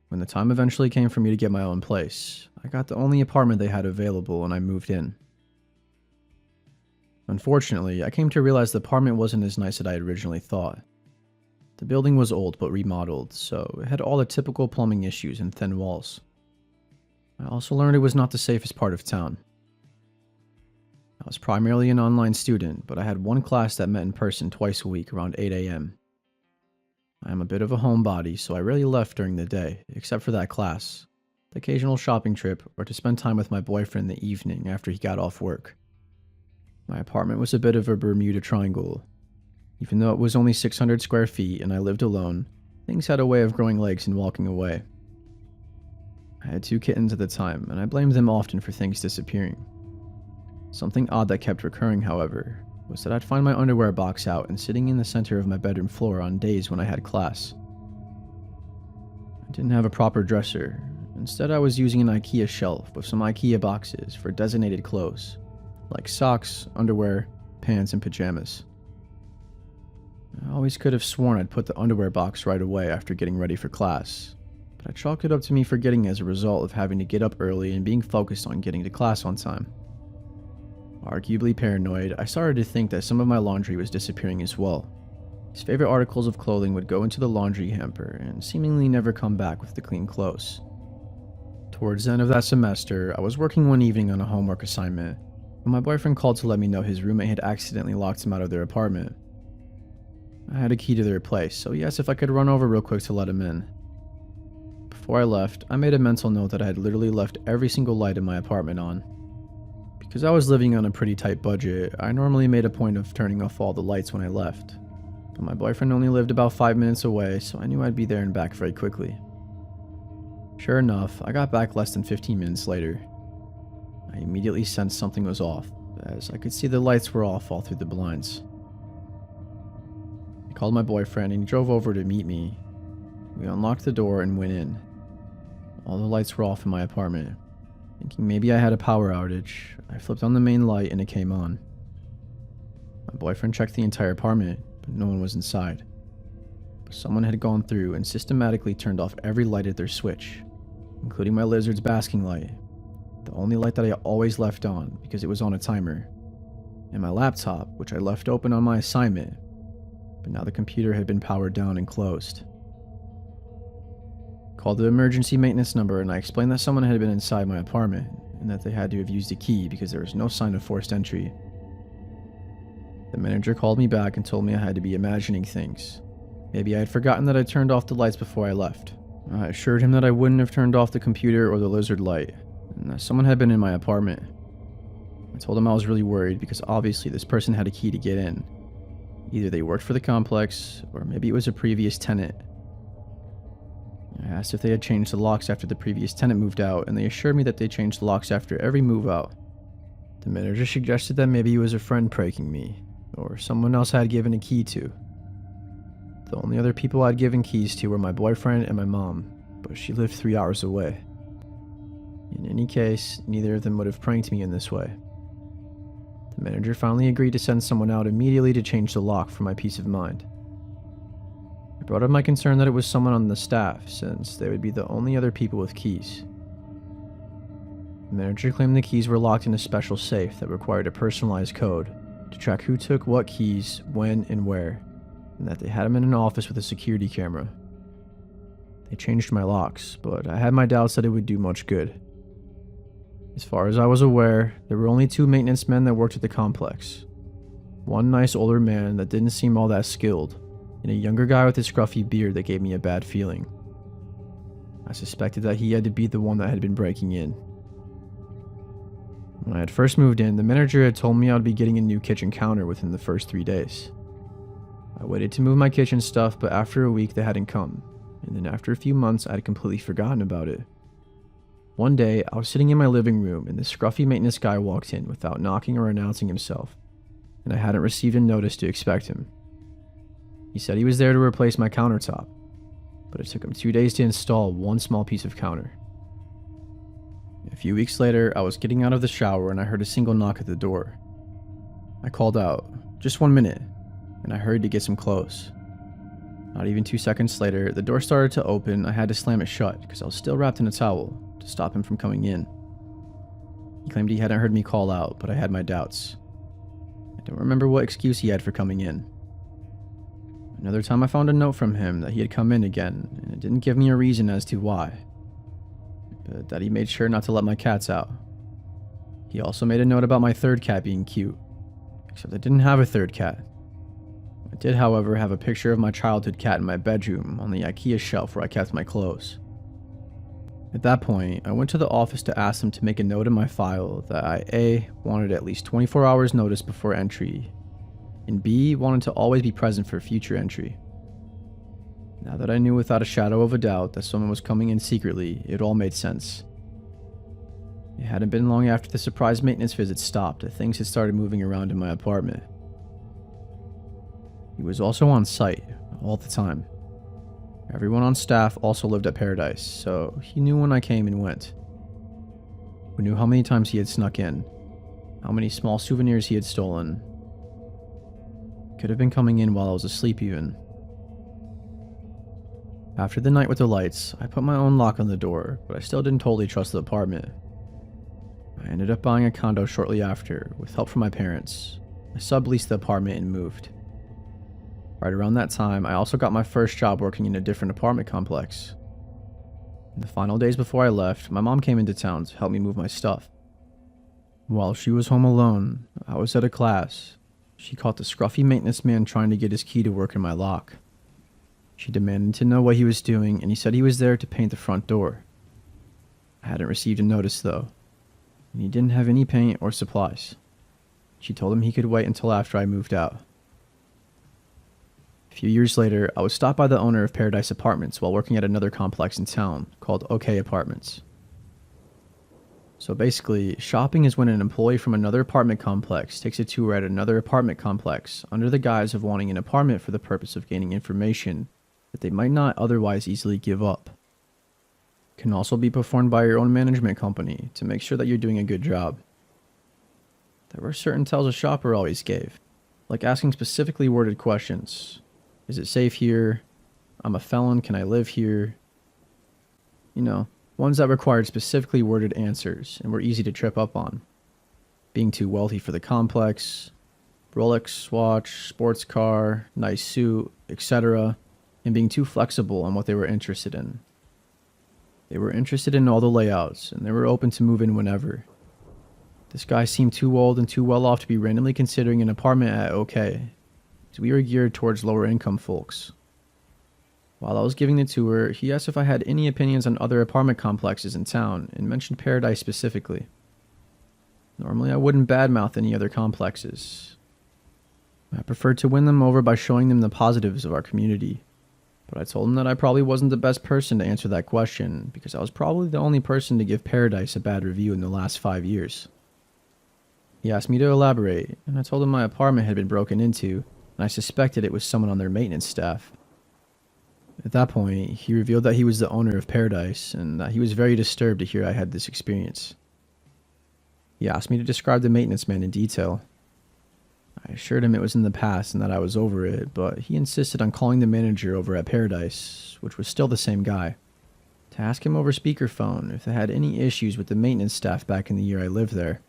When the time eventually came for me to get my own place, I got the only apartment they had available and I moved in. Unfortunately, I came to realize the apartment wasn't as nice as I had originally thought. The building was old but remodeled, so it had all the typical plumbing issues and thin walls. I also learned it was not the safest part of town. I was primarily an online student, but I had one class that met in person twice a week around 8 a.m. I am a bit of a homebody, so I rarely left during the day, except for that class, the occasional shopping trip, or to spend time with my boyfriend in the evening after he got off work. My apartment was a bit of a Bermuda Triangle. Even though it was only 600 square feet and I lived alone, things had a way of growing legs and walking away. I had 2 kittens at the time, and I blamed them often for things disappearing. Something odd that kept recurring, however, was that I'd find my underwear box out and sitting in the center of my bedroom floor on days when I had class. I didn't have a proper dresser. Instead, I was using an IKEA shelf with some IKEA boxes for designated clothes, like socks, underwear, pants, and pajamas. I always could have sworn I'd put the underwear box right away after getting ready for class, but I chalked it up to me forgetting as a result of having to get up early and being focused on getting to class on time. Arguably paranoid, I started to think that some of my laundry was disappearing as well. His favorite articles of clothing would go into the laundry hamper and seemingly never come back with the clean clothes. Towards the end of that semester, I was working one evening on a homework assignment when my boyfriend called to let me know his roommate had accidentally locked him out of their apartment. I had a key to their place, so he asked if I could run over real quick to let him in. Before I left, I made a mental note that I had literally left every single light in my apartment on. Because I was living on a pretty tight budget, I normally made a point of turning off all the lights when I left. But my boyfriend only lived about 5 minutes away, so I knew I'd be there and back very quickly. Sure enough, I got back less than 15 minutes later. I immediately sensed something was off, as I could see the lights were off all through the blinds. I called my boyfriend and he drove over to meet me. We unlocked the door and went in. All the lights were off in my apartment. Thinking maybe I had a power outage, I flipped on the main light and it came on. My boyfriend checked the entire apartment, but no one was inside. But someone had gone through and systematically turned off every light at their switch, including my lizard's basking light, the only light that I always left on because it was on a timer, and my laptop, which I left open on my assignment, but now the computer had been powered down and closed. Called the emergency maintenance number and I explained that someone had been inside my apartment and that they had to have used a key because there was no sign of forced entry. The manager called me back and told me I had to be imagining things. Maybe I had forgotten that I turned off the lights before I left. I assured him that I wouldn't have turned off the computer or the lizard light, and that someone had been in my apartment. I told him I was really worried because obviously this person had a key to get in. Either they worked for the complex, or maybe it was a previous tenant. I asked if they had changed the locks after the previous tenant moved out, and they assured me that they changed the locks after every move out. The manager suggested that maybe it was a friend pranking me, or someone else I had given a key to. The only other people I'd given keys to were my boyfriend and my mom, but she lived 3 hours away. In any case, neither of them would have pranked me in this way. The manager finally agreed to send someone out immediately to change the lock for my peace of mind. I brought up my concern that it was someone on the staff, since they would be the only other people with keys. The manager claimed the keys were locked in a special safe that required a personalized code to track who took what keys, when, and where, and that they had them in an office with a security camera. They changed my locks, but I had my doubts that it would do much good. As far as I was aware, there were only 2 maintenance men that worked at the complex. One nice older man that didn't seem all that skilled, and a younger guy with a scruffy beard that gave me a bad feeling. I suspected that he had to be the one that had been breaking in. When I had first moved in, the manager had told me I would be getting a new kitchen counter within the first 3 days. I waited to move my kitchen stuff, but after a week they hadn't come, and then after a few months I had completely forgotten about it. One day, I was sitting in my living room and this scruffy maintenance guy walked in without knocking or announcing himself, and I hadn't received a notice to expect him. He said he was there to replace my countertop, but it took him 2 days to install one small piece of counter. A few weeks later, I was getting out of the shower and I heard a single knock at the door. I called out, "Just 1 minute," and I hurried to get some clothes. Not even 2 seconds later, the door started to open. I had to slam it shut because I was still wrapped in a towel to stop him from coming in. He claimed he hadn't heard me call out, but I had my doubts. I don't remember what excuse he had for coming in. Another time I found a note from him that he had come in again, and it didn't give me a reason as to why, but that he made sure not to let my cats out. He also made a note about my third cat being cute, except I didn't have a third cat. I did, however, have a picture of my childhood cat in my bedroom on the IKEA shelf where I kept my clothes. At that point, I went to the office to ask them to make a note in my file that I A. wanted at least 24 hours notice before entry, and B. wanted to always be present for future entry. Now that I knew without a shadow of a doubt that someone was coming in secretly, it all made sense. It hadn't been long after the surprise maintenance visit stopped that things had started moving around in my apartment. He was also on site, all the time. Everyone on staff also lived at Paradise, so he knew when I came and went. We knew how many times he had snuck in, how many small souvenirs he had stolen. Could have been coming in while I was asleep even. After the night with the lights, I put my own lock on the door, but I still didn't totally trust the apartment. I ended up buying a condo shortly after, with help from my parents. I subleased the apartment and moved. Right around that time, I also got my first job working in a different apartment complex. In the final days before I left, my mom came into town to help me move my stuff. While she was home alone, I was at a class. She caught the scruffy maintenance man trying to get his key to work in my lock. She demanded to know what he was doing, and he said he was there to paint the front door. I hadn't received a notice though, and he didn't have any paint or supplies. She told him he could wait until after I moved out. A few years later, I was stopped by the owner of Paradise Apartments while working at another complex in town called OK Apartments. So basically, shopping is when an employee from another apartment complex takes a tour at another apartment complex under the guise of wanting an apartment for the purpose of gaining information that they might not otherwise easily give up. It can also be performed by your own management company to make sure that you're doing a good job. There were certain tells a shopper always gave, like asking specifically worded questions. Is it safe here? I'm a felon, can I live here? You know, ones that required specifically worded answers and were easy to trip up on. Being too wealthy for the complex, Rolex watch, sports car, nice suit, etc., and being too flexible on what they were interested in. They were interested in all the layouts, and they were open to move in whenever. This guy seemed too old and too well off to be randomly considering an apartment at OK, as we were geared towards lower income folks. While I was giving the tour, he asked if I had any opinions on other apartment complexes in town, and mentioned Paradise specifically. Normally I wouldn't badmouth any other complexes. I preferred to win them over by showing them the positives of our community. But I told him that I probably wasn't the best person to answer that question, because I was probably the only person to give Paradise a bad review in the last 5 years. He asked me to elaborate, and I told him my apartment had been broken into, and I suspected it was someone on their maintenance staff. At that point, he revealed that he was the owner of Paradise, and that he was very disturbed to hear I had this experience. He asked me to describe the maintenance man in detail. I assured him it was in the past and that I was over it, but he insisted on calling the manager over at Paradise, which was still the same guy, to ask him over speakerphone if they had any issues with the maintenance staff back in the year I lived there.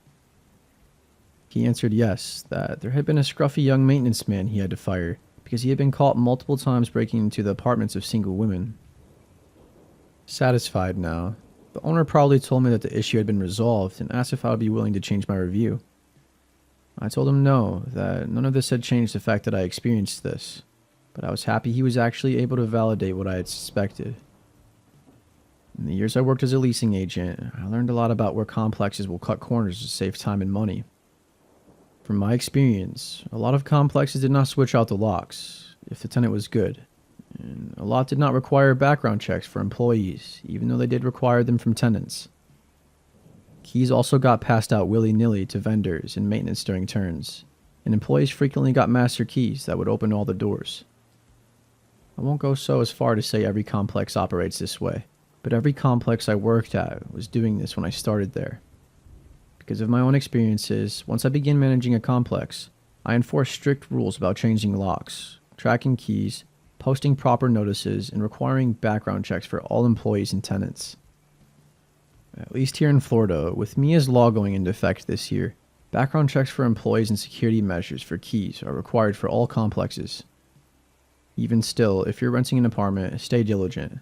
He answered yes, that there had been a scruffy young maintenance man he had to fire because he had been caught multiple times breaking into the apartments of single women. Satisfied now, the owner proudly told me that the issue had been resolved and asked if I would be willing to change my review. I told him no, that none of this had changed the fact that I experienced this, but I was happy he was actually able to validate what I had suspected. In the years I worked as a leasing agent, I learned a lot about where complexes will cut corners to save time and money. From my experience, a lot of complexes did not switch out the locks if the tenant was good, and a lot did not require background checks for employees, even though they did require them from tenants. Keys also got passed out willy-nilly to vendors and maintenance during turns, and employees frequently got master keys that would open all the doors. I won't go so as far to say every complex operates this way, but every complex I worked at was doing this when I started there. Because of my own experiences, once I began managing a complex, I enforced strict rules about changing locks, tracking keys, posting proper notices, and requiring background checks for all employees and tenants. At least here in Florida, with MIA's law going into effect this year, background checks for employees and security measures for keys are required for all complexes. Even still, if you're renting an apartment, stay diligent.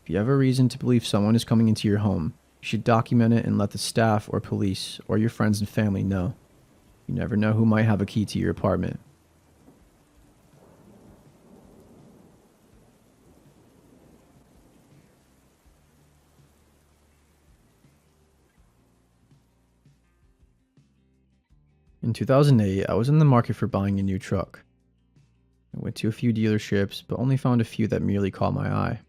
If you have a reason to believe someone is coming into your home, you should document it and let the staff or police or your friends and family know. You never know who might have a key to your apartment. In 2008, I was in the market for buying a new truck. I went to a few dealerships, but only found a few that merely caught my eye.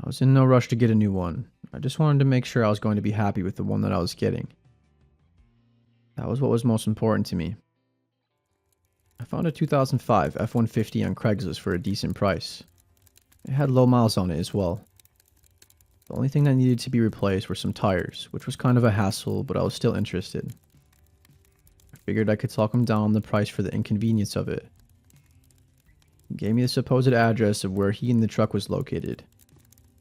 I was in no rush to get a new one. I just wanted to make sure I was going to be happy with the one that I was getting. That was what was most important to me. I found a 2005 F-150 on Craigslist for a decent price. It had low miles on it as well. The only thing that needed to be replaced were some tires, which was kind of a hassle, but I was still interested. I figured I could talk him down on the price for the inconvenience of it. He gave me the supposed address of where he and the truck was located.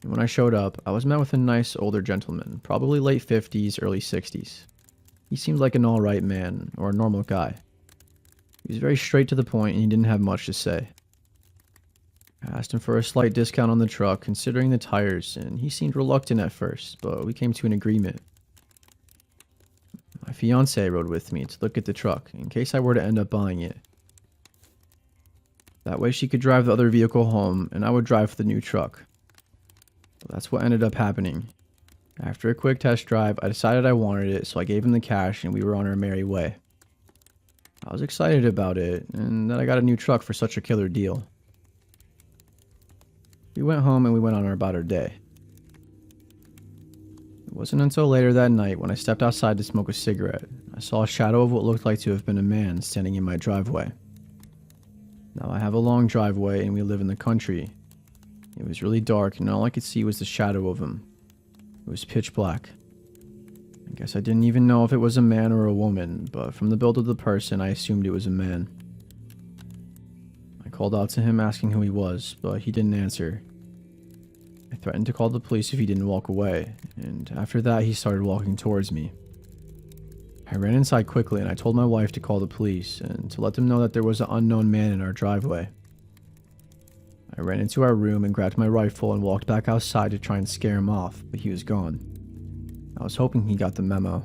And when I showed up, I was met with a nice older gentleman, probably late 50s, early 60s. He seemed like an alright man, or a normal guy. He was very straight to the point and he didn't have much to say. I asked him for a slight discount on the truck, considering the tires, and he seemed reluctant at first, but we came to an agreement. My fiancée rode with me to look at the truck, in case I were to end up buying it. That way she could drive the other vehicle home, and I would drive the new truck. Well, that's what ended up happening. After a quick test drive, I decided I wanted it, so I gave him the cash and we were on our merry way. I was excited about it, and that I got a new truck for such a killer deal. We went home and we went on about our day. It wasn't until later that night when I stepped outside to smoke a cigarette, I saw a shadow of what looked like to have been a man standing in my driveway. Now I have a long driveway and we live in the country. It was really dark and all I could see was the shadow of him. It was pitch black. I guess I didn't even know if it was a man or a woman, but from the build of the person I assumed it was a man. I called out to him asking who he was, but he didn't answer. I threatened to call the police if he didn't walk away, and after that he started walking towards me. I ran inside quickly and I told my wife to call the police and to let them know that there was an unknown man in our driveway. I ran into our room and grabbed my rifle and walked back outside to try and scare him off, but he was gone. I was hoping he got the memo.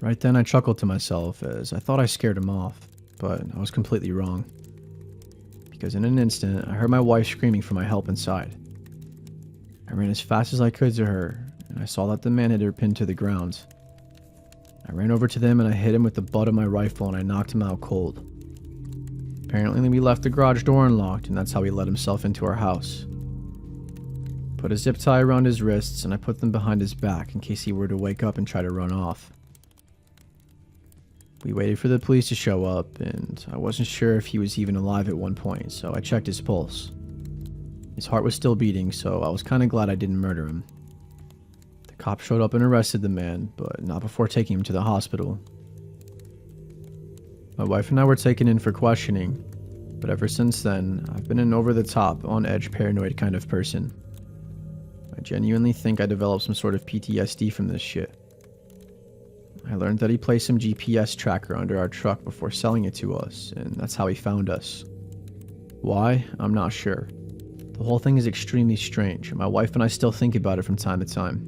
Right then I chuckled to myself as I thought I scared him off, but I was completely wrong. Because in an instant, I heard my wife screaming for my help inside. I ran as fast as I could to her, and I saw that the man had her pinned to the ground. I ran over to them and I hit him with the butt of my rifle and I knocked him out cold. Apparently we left the garage door unlocked and that's how he let himself into our house. Put a zip tie around his wrists and I put them behind his back in case he were to wake up and try to run off. We waited for the police to show up, and I wasn't sure if he was even alive at one point, so I checked his pulse. His heart was still beating, so I was kinda glad I didn't murder him. The cops showed up and arrested the man, but not before taking him to the hospital. My wife and I were taken in for questioning, but ever since then, I've been an over-the-top, on-edge paranoid kind of person. I genuinely think I developed some sort of PTSD from this shit. I learned that he placed some GPS tracker under our truck before selling it to us, and that's how he found us. Why? I'm not sure. The whole thing is extremely strange, and my wife and I still think about it from time to time.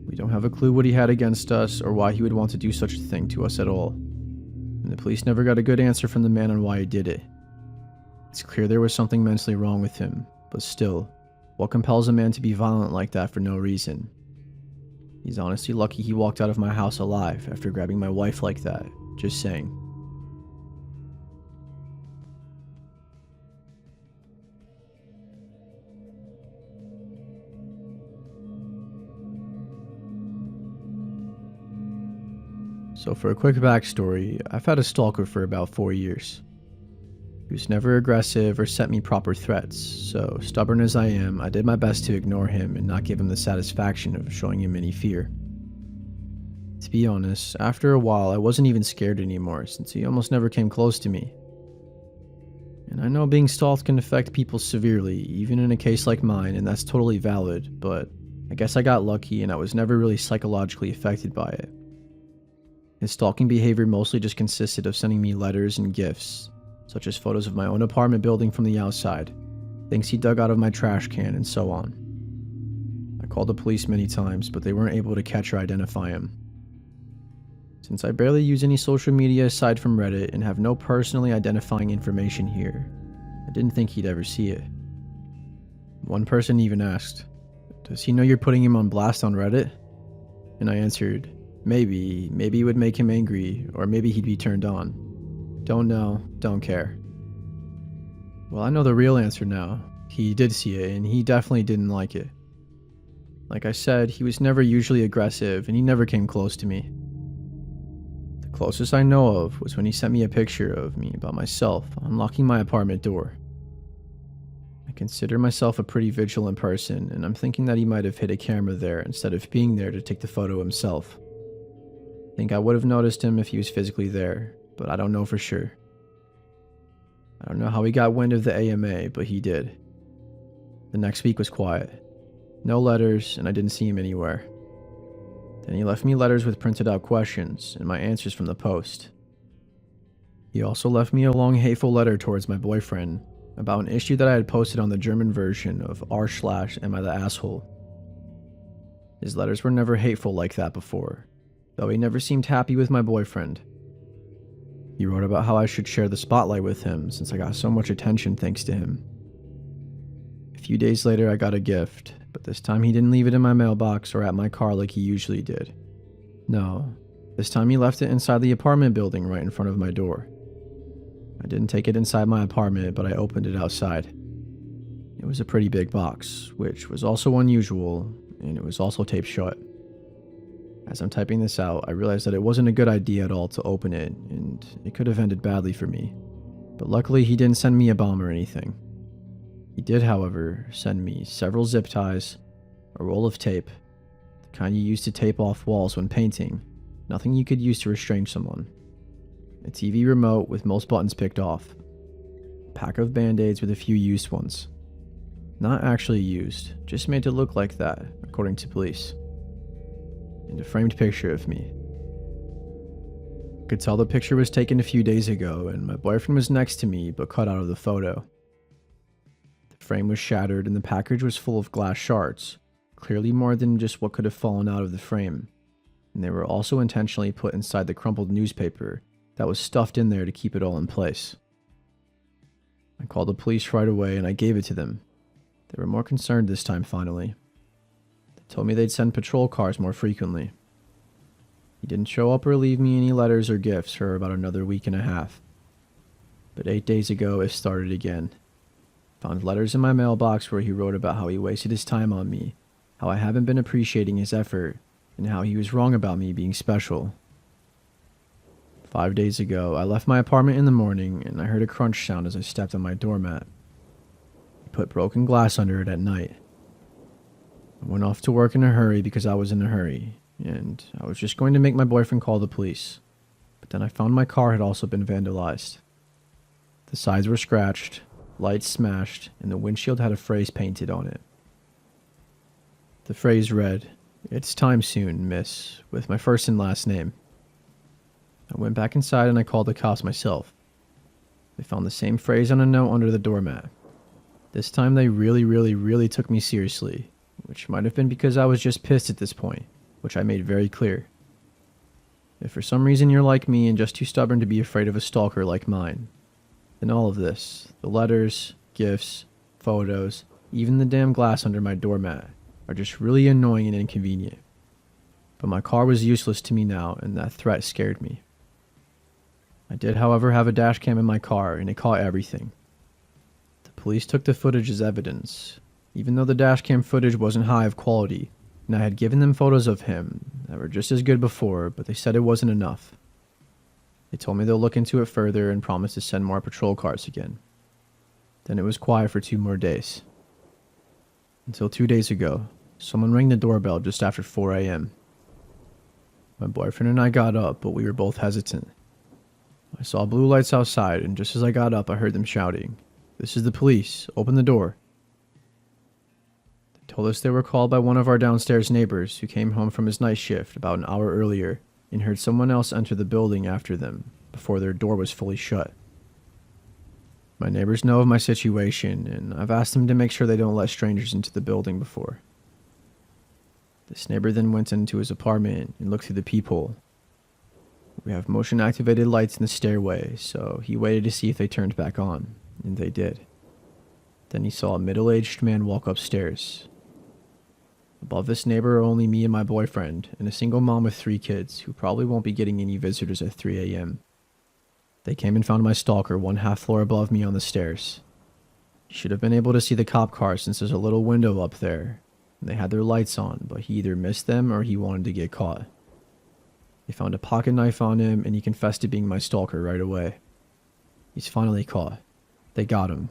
We don't have a clue what he had against us, or why he would want to do such a thing to us at all. And the police never got a good answer from the man on why he did it. It's clear there was something mentally wrong with him, but still, what compels a man to be violent like that for no reason? He's honestly lucky he walked out of my house alive after grabbing my wife like that, just saying. So for a quick backstory, I've had a stalker for about 4 years. He was never aggressive or sent me proper threats, so stubborn as I am, I did my best to ignore him and not give him the satisfaction of showing him any fear. To be honest, after a while I wasn't even scared anymore since he almost never came close to me. And I know being stalked can affect people severely, even in a case like mine, and that's totally valid, but I guess I got lucky and I was never really psychologically affected by it. His stalking behavior mostly just consisted of sending me letters and gifts, such as photos of my own apartment building from the outside, things he dug out of my trash can, and so on. I called the police many times, but they weren't able to catch or identify him. Since I barely use any social media aside from Reddit and have no personally identifying information here, I didn't think he'd ever see it. One person even asked, "Does he know you're putting him on blast on Reddit?" And I answered, maybe it would make him angry, or maybe he'd be turned on. Don't know, don't care. Well, I know the real answer now. He did see it, and he definitely didn't like it. Like I said, he was never usually aggressive, and he never came close to me. The closest I know of was when he sent me a picture of me by myself unlocking my apartment door. I consider myself a pretty vigilant person, and I'm thinking that he might have hid a camera there instead of being there to take the photo himself. I think I would have noticed him if he was physically there, but I don't know for sure. I don't know how he got wind of the AMA, but he did. The next week was quiet. No letters, and I didn't see him anywhere. Then he left me letters with printed out questions, and my answers from the post. He also left me a long hateful letter towards my boyfriend, about an issue that I had posted on the German version of r/am I the asshole. His letters were never hateful like that before, though he never seemed happy with my boyfriend. He wrote about how I should share the spotlight with him since I got so much attention thanks to him. A few days later I got a gift, but this time he didn't leave it in my mailbox or at my car like he usually did. No, this time he left it inside the apartment building right in front of my door. I didn't take it inside my apartment, but I opened it outside. It was a pretty big box, which was also unusual, and it was also taped shut. As I'm typing this out, I realized that it wasn't a good idea at all to open it, and it could have ended badly for me. But luckily he didn't send me a bomb or anything. He did, however, send me several zip ties, a roll of tape, the kind you use to tape off walls when painting, nothing you could use to restrain someone, a TV remote with most buttons picked off, a pack of band-aids with a few used ones. Not actually used, just made to look like that, according to police. And a framed picture of me. I could tell the picture was taken a few days ago, and my boyfriend was next to me but cut out of the photo. The frame was shattered and the package was full of glass shards, clearly more than just what could have fallen out of the frame. and they were also intentionally put inside the crumpled newspaper that was stuffed in there to keep it all in place. I called the police right away and I gave it to them. They were more concerned this time finally. They told me they'd send patrol cars more frequently. He didn't show up or leave me any letters or gifts for about another week and a half. But 8 days ago, it started again. Found letters in my mailbox where he wrote about how he wasted his time on me, how I haven't been appreciating his effort, and how he was wrong about me being special. 5 days ago, I left my apartment in the morning and I heard a crunch sound as I stepped on my doormat. He put broken glass under it at night. I went off to work in a hurry because I was in a hurry, and I was just going to make my boyfriend call the police. But then I found my car had also been vandalized. The sides were scratched, lights smashed, and the windshield had a phrase painted on it. The phrase read, "It's time soon, miss," with my first and last name. I went back inside and I called the cops myself. They found the same phrase on a note under the doormat. This time they really took me seriously, which might have been because I was just pissed at this point, which I made very clear. If for some reason you're like me and just too stubborn to be afraid of a stalker like mine, then all of this, the letters, gifts, photos, even the damn glass under my doormat, are just really annoying and inconvenient. But my car was useless to me now, and that threat scared me. I did, however, have a dash cam in my car, and it caught everything. The police took the footage as evidence, even though the dash cam footage wasn't high of quality, and I had given them photos of him that were just as good before, but they said it wasn't enough. They told me they'll look into it further and promised to send more patrol cars again. Then it was quiet for 2 more days. Until 2 days ago, someone rang the doorbell just after 4 a.m. My boyfriend and I got up, but we were both hesitant. I saw blue lights outside, and just as I got up, I heard them shouting, "This is the police, open the door." They told us they were called by one of our downstairs neighbors who came home from his night shift about an hour earlier and heard someone else enter the building after them before their door was fully shut. My neighbors know of my situation, and I've asked them to make sure they don't let strangers into the building before. This neighbor then went into his apartment and looked through the peephole. We have motion-activated lights in the stairway, so he waited to see if they turned back on, and they did. Then he saw a middle-aged man walk upstairs. Above this neighbor are only me and my boyfriend, and a single mom with 3 kids who probably won't be getting any visitors at 3 a.m. They came and found my stalker 1/2 floor above me on the stairs. You should have been able to see the cop car since there's a little window up there, and they had their lights on, but he either missed them or he wanted to get caught. They found a pocket knife on him, and he confessed to being my stalker right away. He's finally caught. They got him.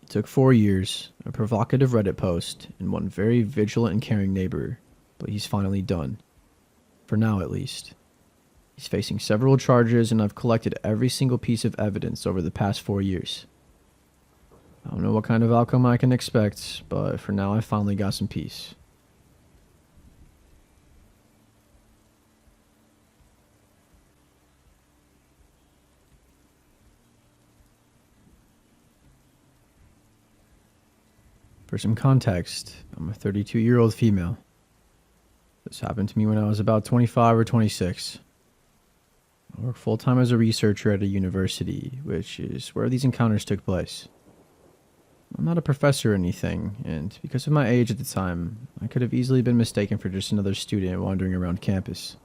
It took 4 years, a provocative Reddit post, and one very vigilant and caring neighbor, but he's finally done. For now, at least. He's facing several charges, and I've collected every single piece of evidence over the past 4 years. I don't know what kind of outcome I can expect, but for now I finally got some peace. For some context, I'm a 32-year-old female. This happened to me when I was about 25 or 26. I work full-time as a researcher at a university, which is where these encounters took place. I'm not a professor or anything, and because of my age at the time, I could have easily been mistaken for just another student wandering around campus.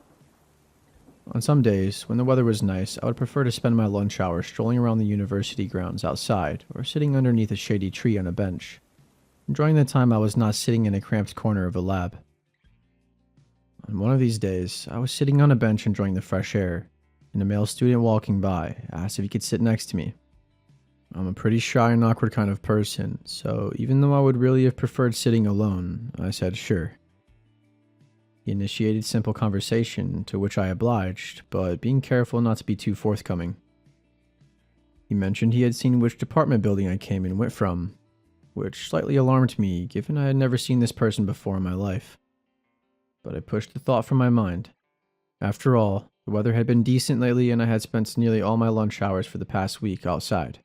On some days, when the weather was nice, I would prefer to spend my lunch hour strolling around the university grounds outside or sitting underneath a shady tree on a bench, enjoying the time I was not sitting in a cramped corner of a lab. On one of these days, I was sitting on a bench enjoying the fresh air, and a male student walking by asked if he could sit next to me. I'm a pretty shy and awkward kind of person, so even though I would really have preferred sitting alone, I said sure. He initiated simple conversation, to which I obliged, but being careful not to be too forthcoming. He mentioned he had seen which department building I came and went from, which slightly alarmed me given I had never seen this person before in my life. But I pushed the thought from my mind. After all, the weather had been decent lately and I had spent nearly all my lunch hours for the past week outside.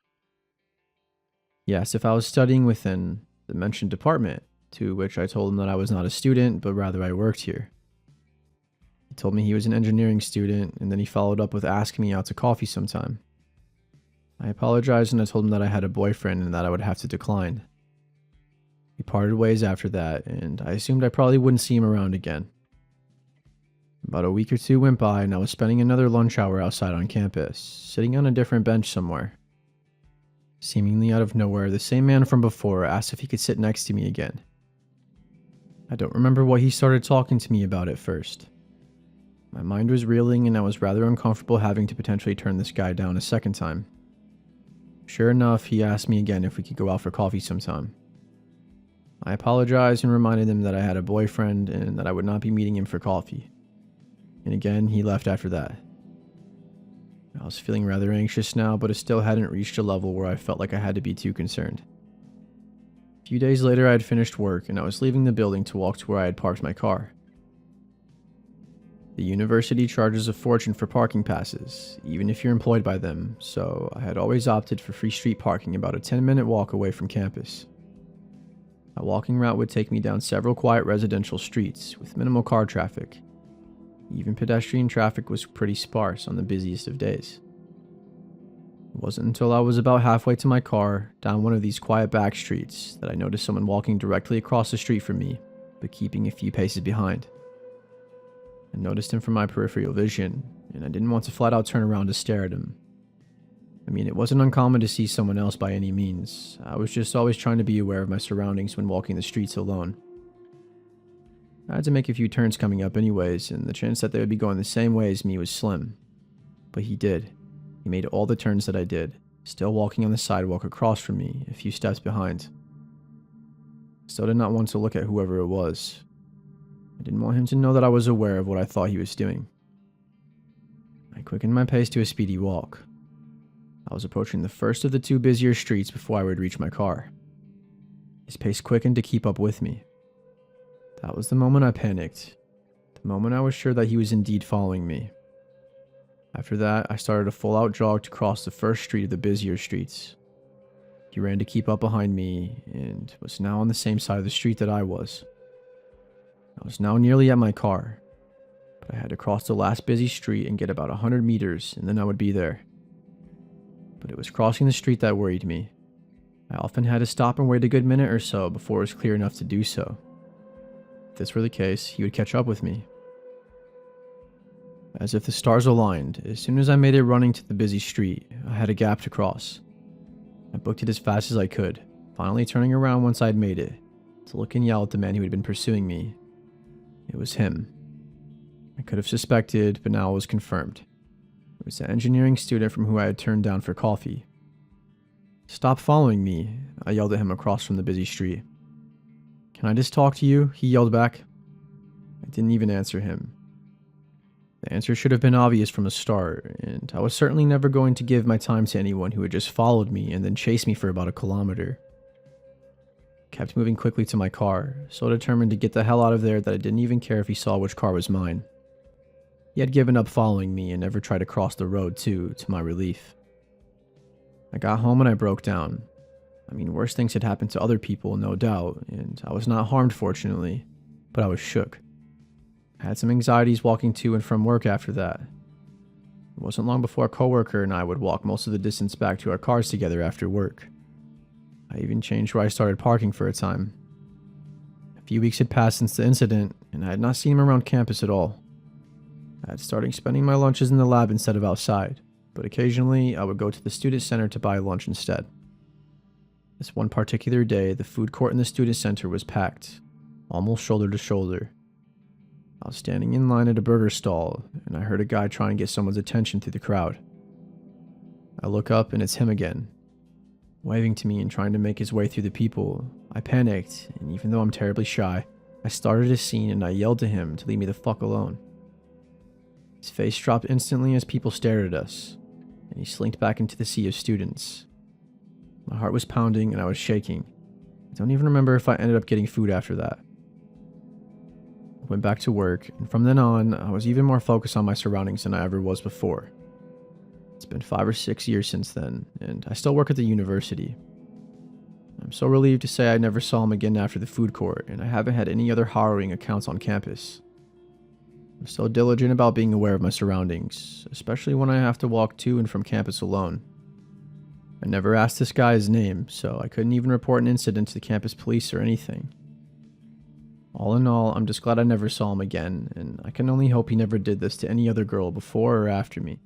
He asked if I was studying within the mentioned department, to which I told him that I was not a student, but rather I worked here. told me he was an engineering student, and then he followed up with asking me out to coffee sometime. I apologized and I told him that I had a boyfriend and that I would have to decline. We parted ways after that, and I assumed I probably wouldn't see him around again. About a week or two went by, and I was spending another lunch hour outside on campus, sitting on a different bench somewhere. Seemingly out of nowhere, the same man from before asked if he could sit next to me again. I don't remember what he started talking to me about at first. My mind was reeling, and I was rather uncomfortable having to potentially turn this guy down a second time. Sure enough, he asked me again if we could go out for coffee sometime. I apologized and reminded him that I had a boyfriend and that I would not be meeting him for coffee. And again, he left after that. I was feeling rather anxious now, but it still hadn't reached a level where I felt like I had to be too concerned. A few days later, I had finished work and I was leaving the building to walk to where I had parked my car. The university charges a fortune for parking passes, even if you're employed by them, so I had always opted for free street parking about a 10-minute walk away from campus. A walking route would take me down several quiet residential streets with minimal car traffic. Even pedestrian traffic was pretty sparse on the busiest of days. It wasn't until I was about halfway to my car, down one of these quiet back streets, that I noticed someone walking directly across the street from me, but keeping a few paces behind. I noticed him from my peripheral vision, and I didn't want to flat out turn around to stare at him. I mean, it wasn't uncommon to see someone else by any means. I was just always trying to be aware of my surroundings when walking the streets alone. I had to make a few turns coming up anyways, and the chance that they would be going the same way as me was slim. But he did. He made all the turns that I did, still walking on the sidewalk across from me, a few steps behind. I still did not want to look at whoever it was. I didn't want him to know that I was aware of what I thought he was doing. I quickened my pace to a speedy walk. I was approaching the first of the two busier streets before I would reach my car. His pace quickened to keep up with me. That was the moment I panicked. The moment I was sure that he was indeed following me. After that, I started a full-out jog to cross the first street of the busier streets. He ran to keep up behind me, and was now on the same side of the street that I was. I was now nearly at my car, but I had to cross the last busy street and get about 100 meters, and then I would be there. But it was crossing the street that worried me. I often had to stop and wait a good minute or so before it was clear enough to do so. If this were the case, he would catch up with me. As if the stars aligned, as soon as I made it running to the busy street, I had a gap to cross. I booked it as fast as I could, finally turning around once I had made it, to look and yell at the man who had been pursuing me. It was him. I could have suspected, but now it was confirmed. It was the engineering student from who I had turned down for coffee. "Stop following me," I yelled at him across from the busy street. "Can I just talk to you?" he yelled back. I didn't even answer him. The answer should have been obvious from the start, and I was certainly never going to give my time to anyone who had just followed me and then chased me for about a kilometer. I kept moving quickly to my car, so determined to get the hell out of there that I didn't even care if he saw which car was mine. He had given up following me and never tried to cross the road too, to my relief. I got home and I broke down. I mean, worse things had happened to other people, no doubt, and I was not harmed fortunately, but I was shook. I had some anxieties walking to and from work after that. It wasn't long before a coworker and I would walk most of the distance back to our cars together after work. I even changed where I started parking for a time. A few weeks had passed since the incident, and I had not seen him around campus at all. I had started spending my lunches in the lab instead of outside, but occasionally I would go to the student center to buy lunch instead. This one particular day, the food court in the student center was packed, almost shoulder to shoulder. I was standing in line at a burger stall, and I heard a guy try and get someone's attention through the crowd. I look up and it's him again, waving to me and trying to make his way through the people. I panicked, and even though I'm terribly shy, I started a scene and I yelled to him to leave me the fuck alone. His face dropped instantly as people stared at us, and he slinked back into the sea of students. My heart was pounding and I was shaking. I don't even remember if I ended up getting food after that. I went back to work, and from then on, I was even more focused on my surroundings than I ever was before. It's been 5 or 6 years since then, and I still work at the university. I'm so relieved to say I never saw him again after the food court, and I haven't had any other harrowing accounts on campus. I'm so diligent about being aware of my surroundings, especially when I have to walk to and from campus alone. I never asked this guy his name, so I couldn't even report an incident to the campus police or anything. All in all, I'm just glad I never saw him again, and I can only hope he never did this to any other girl before or after me.